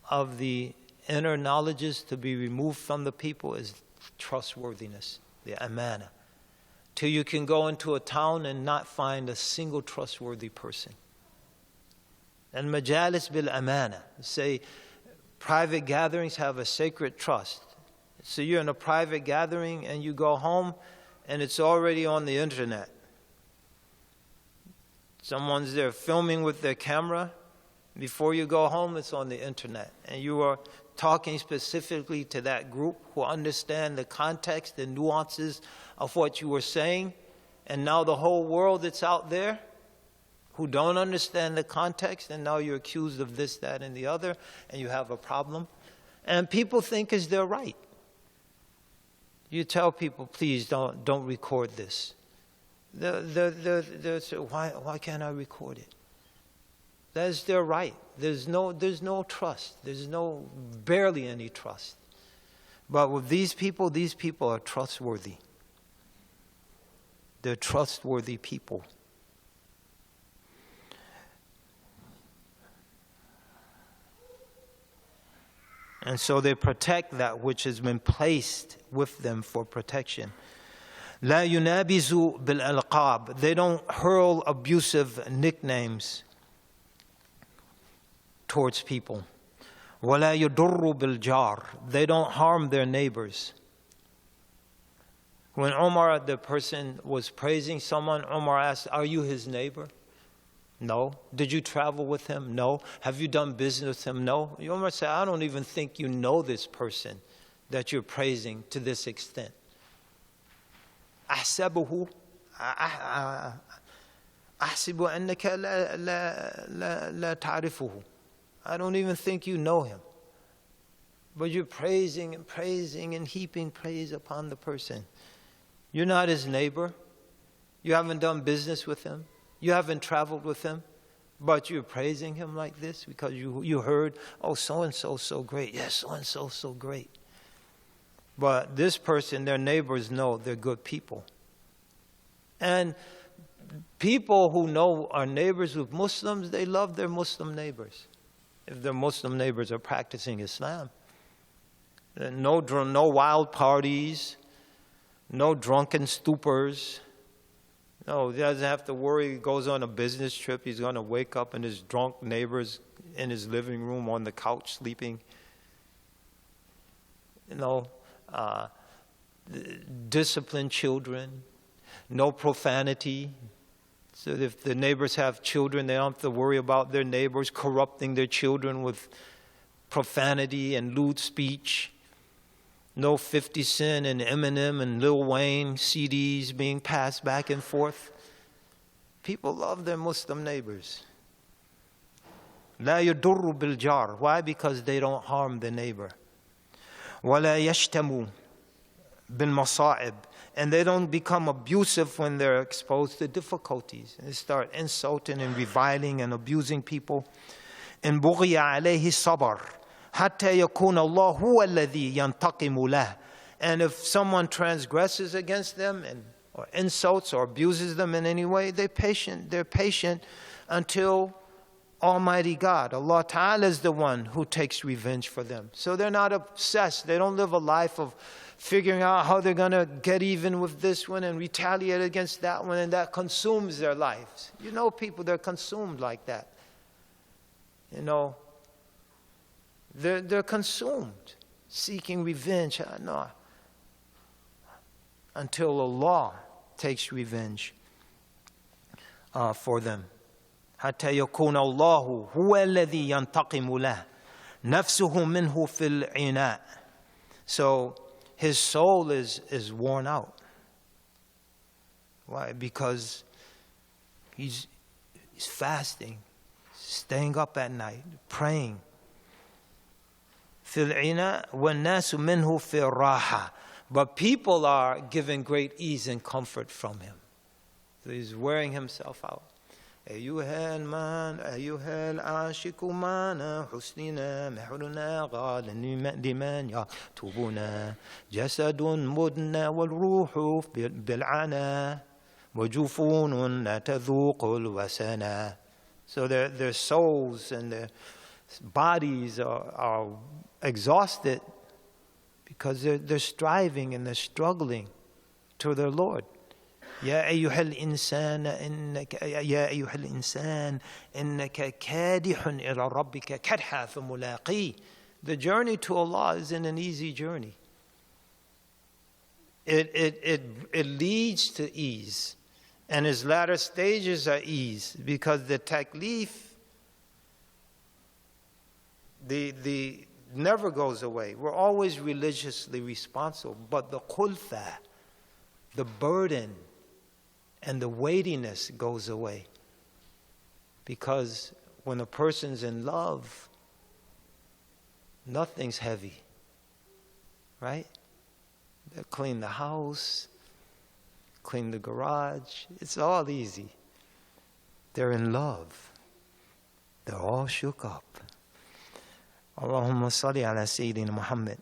of the inner knowledges to be removed from the people is trustworthiness, the amana. Till you can go into a town and not find a single trustworthy person. And majalis bil amana, say private gatherings have a sacred trust. So you're in a private gathering and you go home and it's already on the internet. Someone's there filming with their camera. Before you go home, it's on the internet. And you are talking specifically to that group who understand the context, the nuances of what you were saying. And now the whole world that's out there who don't understand the context, and now you're accused of this, that, and the other, and you have a problem. And people think is they're right. You tell people, please don't record this. They're why can't I record it? That's their right. There's no trust. There's barely any trust. But with these people are trustworthy. They're trustworthy people. And so they protect that which has been placed with them for protection. لا ينابزوا بالألقاب. They don't hurl abusive nicknames towards people. ولا يضروا بالجار. They don't harm their neighbors. When Umar, the person was praising someone, Umar asked, are you his neighbor? No. Did you travel with him? No. Have you done business with him? No. Umar said, I don't even think you know this person that you're praising to this extent. أحسبه أحسب أنك لا تعرفه. I don't even think you know him. But you're praising and praising and heaping praise upon the person. You're not his neighbor. You haven't done business with him. You haven't traveled with him. But you're praising him like this because you heard, oh, so-and-so so great. Yes, so-and-so so great. But this person, their neighbors know they're good people. And people who know are neighbors with Muslims, they love their Muslim neighbors. If their Muslim neighbors are practicing Islam. No wild parties, no drunken stupors. No, he doesn't have to worry. He goes on a business trip. He's going to wake up and his drunk neighbors in his living room on the couch sleeping. Disciplined children. No profanity. So if the neighbors have children, they don't have to worry about their neighbors corrupting their children with profanity and lewd speech. No 50 Cent and Eminem and Lil Wayne CDs being passed back and forth. People love their Muslim neighbors. لا يضر بالجار. Why? Because they don't harm the neighbor. ولا يشتموا بالمصائب. And they don't become abusive when they're exposed to difficulties. They start insulting and reviling and abusing people. إن بغي عليه الصبر حتى يكون الله هو الذي ينتقم له. And if someone transgresses against them or insults or abuses them in any way, they're patient until Almighty God, Allah Ta'ala, is the one who takes revenge for them. So they're not obsessed. They don't live a life of figuring out how they're going to get even with this one and retaliate against that one, and that consumes their lives. You know people, they're consumed like that. They're consumed, seeking revenge. No. Until Allah takes revenge for them. حتى يكون الله هو الذي ينتقم له نفسه منه في العناء. So his soul is worn out. Why? Because he's fasting, staying up at night, praying. في العناء والناس منه في الراحة. But people are given great ease and comfort from him. So he's wearing himself out. أيها المان أيها العاشق معنا حسننا محرنا غالا لمن يطوبنا جسد مدنا والروح بالعنا وجفون لا تذوق الوسنا. So their souls and their bodies are exhausted because they're striving and they're struggling to their Lord. يا أيها الإنسان إنك كادح إلى ربك كدحا فملاقيه. The journey to Allah isn't an easy journey. It leads to ease, and His latter stages are ease, because the taklif, the never goes away. We're always religiously responsible, but the khulfa, the burden, and the weightiness goes away. Because when a person's in love, nothing's heavy. Right? They clean the house, clean the garage. It's all easy. They're in love. They're all shook up. Allahumma salli ala Sayyidina Muhammad.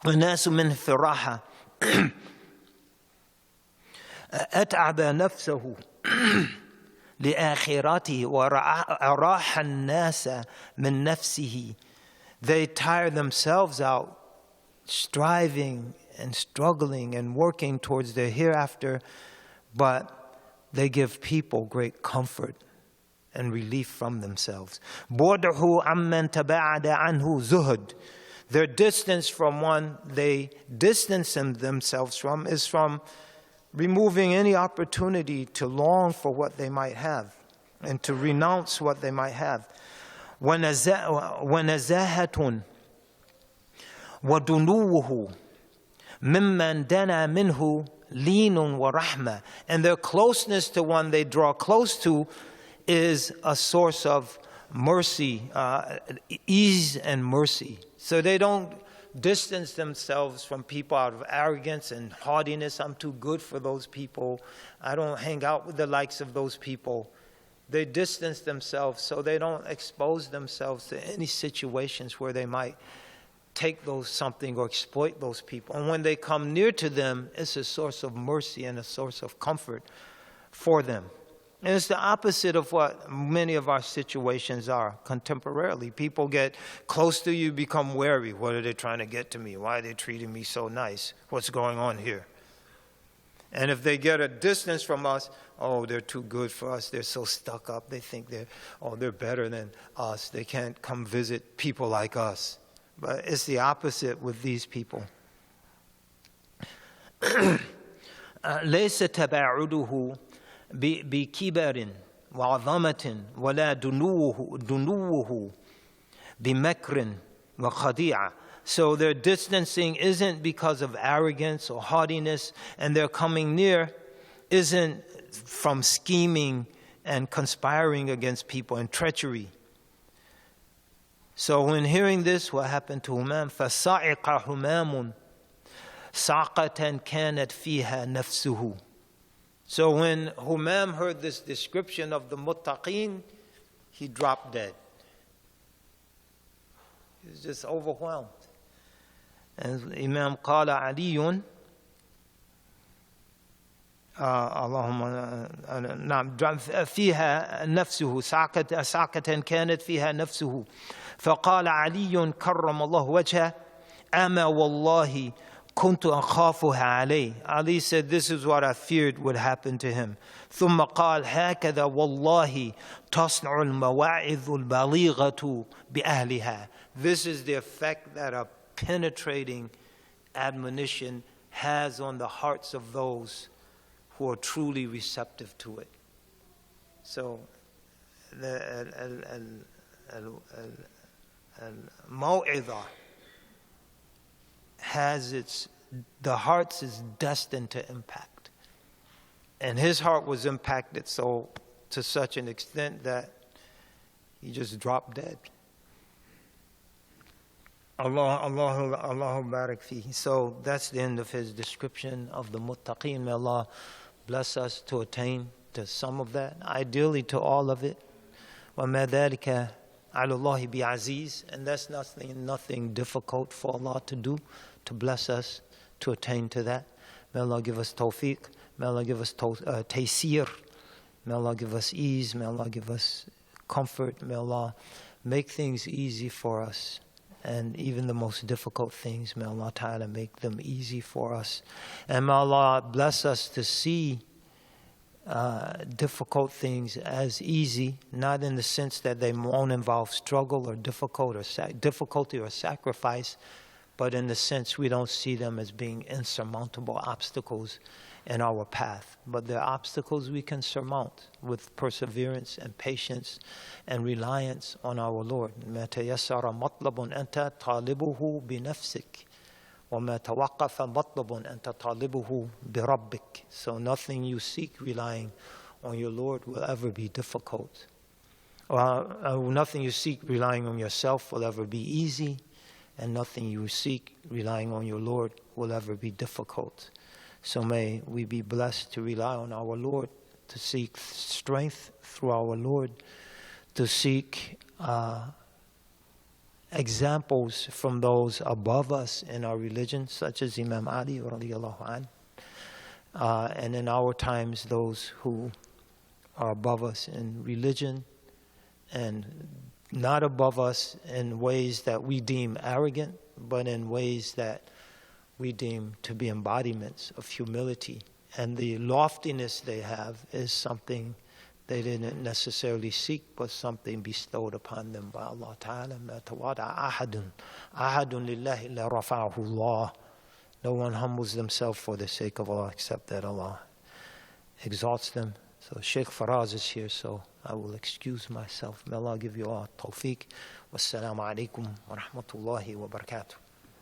وَالنَّاسُ مِنْ فِرَاحَةٍ أتعب نفسه لآخرته وراح الناس من نفسه. They tire themselves out striving and struggling and working towards their hereafter, but they give people great comfort and relief from themselves. بعده عمن تباعد عنه زهد. Their distance from one they distance themselves from is from removing any opportunity to long for what they might have and to renounce what they might have. وَنَزَاهَةٌ وَدُنُوُّهُ مِمَّنْ دَنَا مِنْهُ لِينٌ وَرَحْمَةٌ. And their closeness to one they draw close to is a source of mercy, ease and mercy. So they don't distance themselves from people out of arrogance and haughtiness. I'm too good for those people. I don't hang out with the likes of those people. They distance themselves so they don't expose themselves to any situations where they might take those something or exploit those people. And when they come near to them, it's a source of mercy and a source of comfort for them. And it's the opposite of what many of our situations are contemporarily. People get close to you, become wary. What are they trying to get to me? Why are they treating me so nice? What's going on here? And if they get a distance from us, oh, they're too good for us. They're so stuck up. They think they're better than us. They can't come visit people like us. But it's the opposite with these people. ليس تباعده بكبر وعظمة ولا دنوه بمكر وخديعة. So their distancing isn't because of arrogance or haughtiness, and their coming near isn't from scheming and conspiring against people and treachery. So when hearing this, what happened to Humam? فَصَعِقَ حُمَامٌ صَعْقَةً كَانَتْ فِيهَا نَفْسُهُ. So when Humam heard this description of the muttaqeen, he dropped dead. He was just overwhelmed. And Imam قال علي اللهم نعم فيها نفسه ساعة كانت فيها نفسه فقال علي كرم الله وجهه أما والله كنت أخافها عليه. Ali said, this is what I feared would happen to him. ثم قال هكذا والله تصنع المواعظ البليغة بأهلها. This is the effect that a penetrating admonition has on the hearts of those who are truly receptive to it. So the maw'idah has the heart is destined to impact. And his heart was impacted to such an extent that he just dropped dead. Allahu barak fihi. So that's the end of his description of the muttaqeen. May Allah bless us to attain to some of that, ideally to all of it. وَمَا ذَلِكَ عَلَى اللَّهِ بِعَزِيزٍ. And that's nothing difficult for Allah to do, to bless us to attain to that. May Allah give us tawfiq. May Allah give us taysir. May Allah give us ease. May Allah give us comfort. May Allah make things easy for us. And even the most difficult things, may Allah Ta'ala make them easy for us. And may Allah bless us to see difficult things as easy, not in the sense that they won't involve struggle or difficulty or sacrifice, but in the sense we don't see them as being insurmountable obstacles in our path. But they're obstacles we can surmount with perseverance and patience and reliance on our Lord. مَا تَيَسَّرَ مَطْلَبٌ أَنْتَ طَالِبُهُ بِنَفْسِكَ وَمَا تَوَقَّفَ مَطْلَبٌ أَنْتَ طَالِبُهُ بِرَبِّكَ. So nothing you seek relying on your Lord will ever be difficult. Nothing you seek relying on yourself will ever be easy, and nothing you seek relying on your Lord will ever be difficult. So may we be blessed to rely on our Lord, to seek strength through our Lord, to seek examples from those above us in our religion, such as Imam Ali radiallahu anh, and in our times those who are above us in religion and not above us in ways that we deem arrogant, but in ways that we deem to be embodiments of humility. And the loftiness they have is something They didn't necessarily seek, but something bestowed upon them by Allah Ta'ala. مَا تَوَاضَعَ أَحَدٌ لِلَّهِ إِلَّا رَفَعَهُ اللَّهُ. No one humbles themselves for the sake of Allah except that Allah exalts them. So Sheikh Faraz is here, so I will excuse myself. May Allah give you all tawfiq. Wassalamu alaikum wa rahmatullahi wa barakatuh.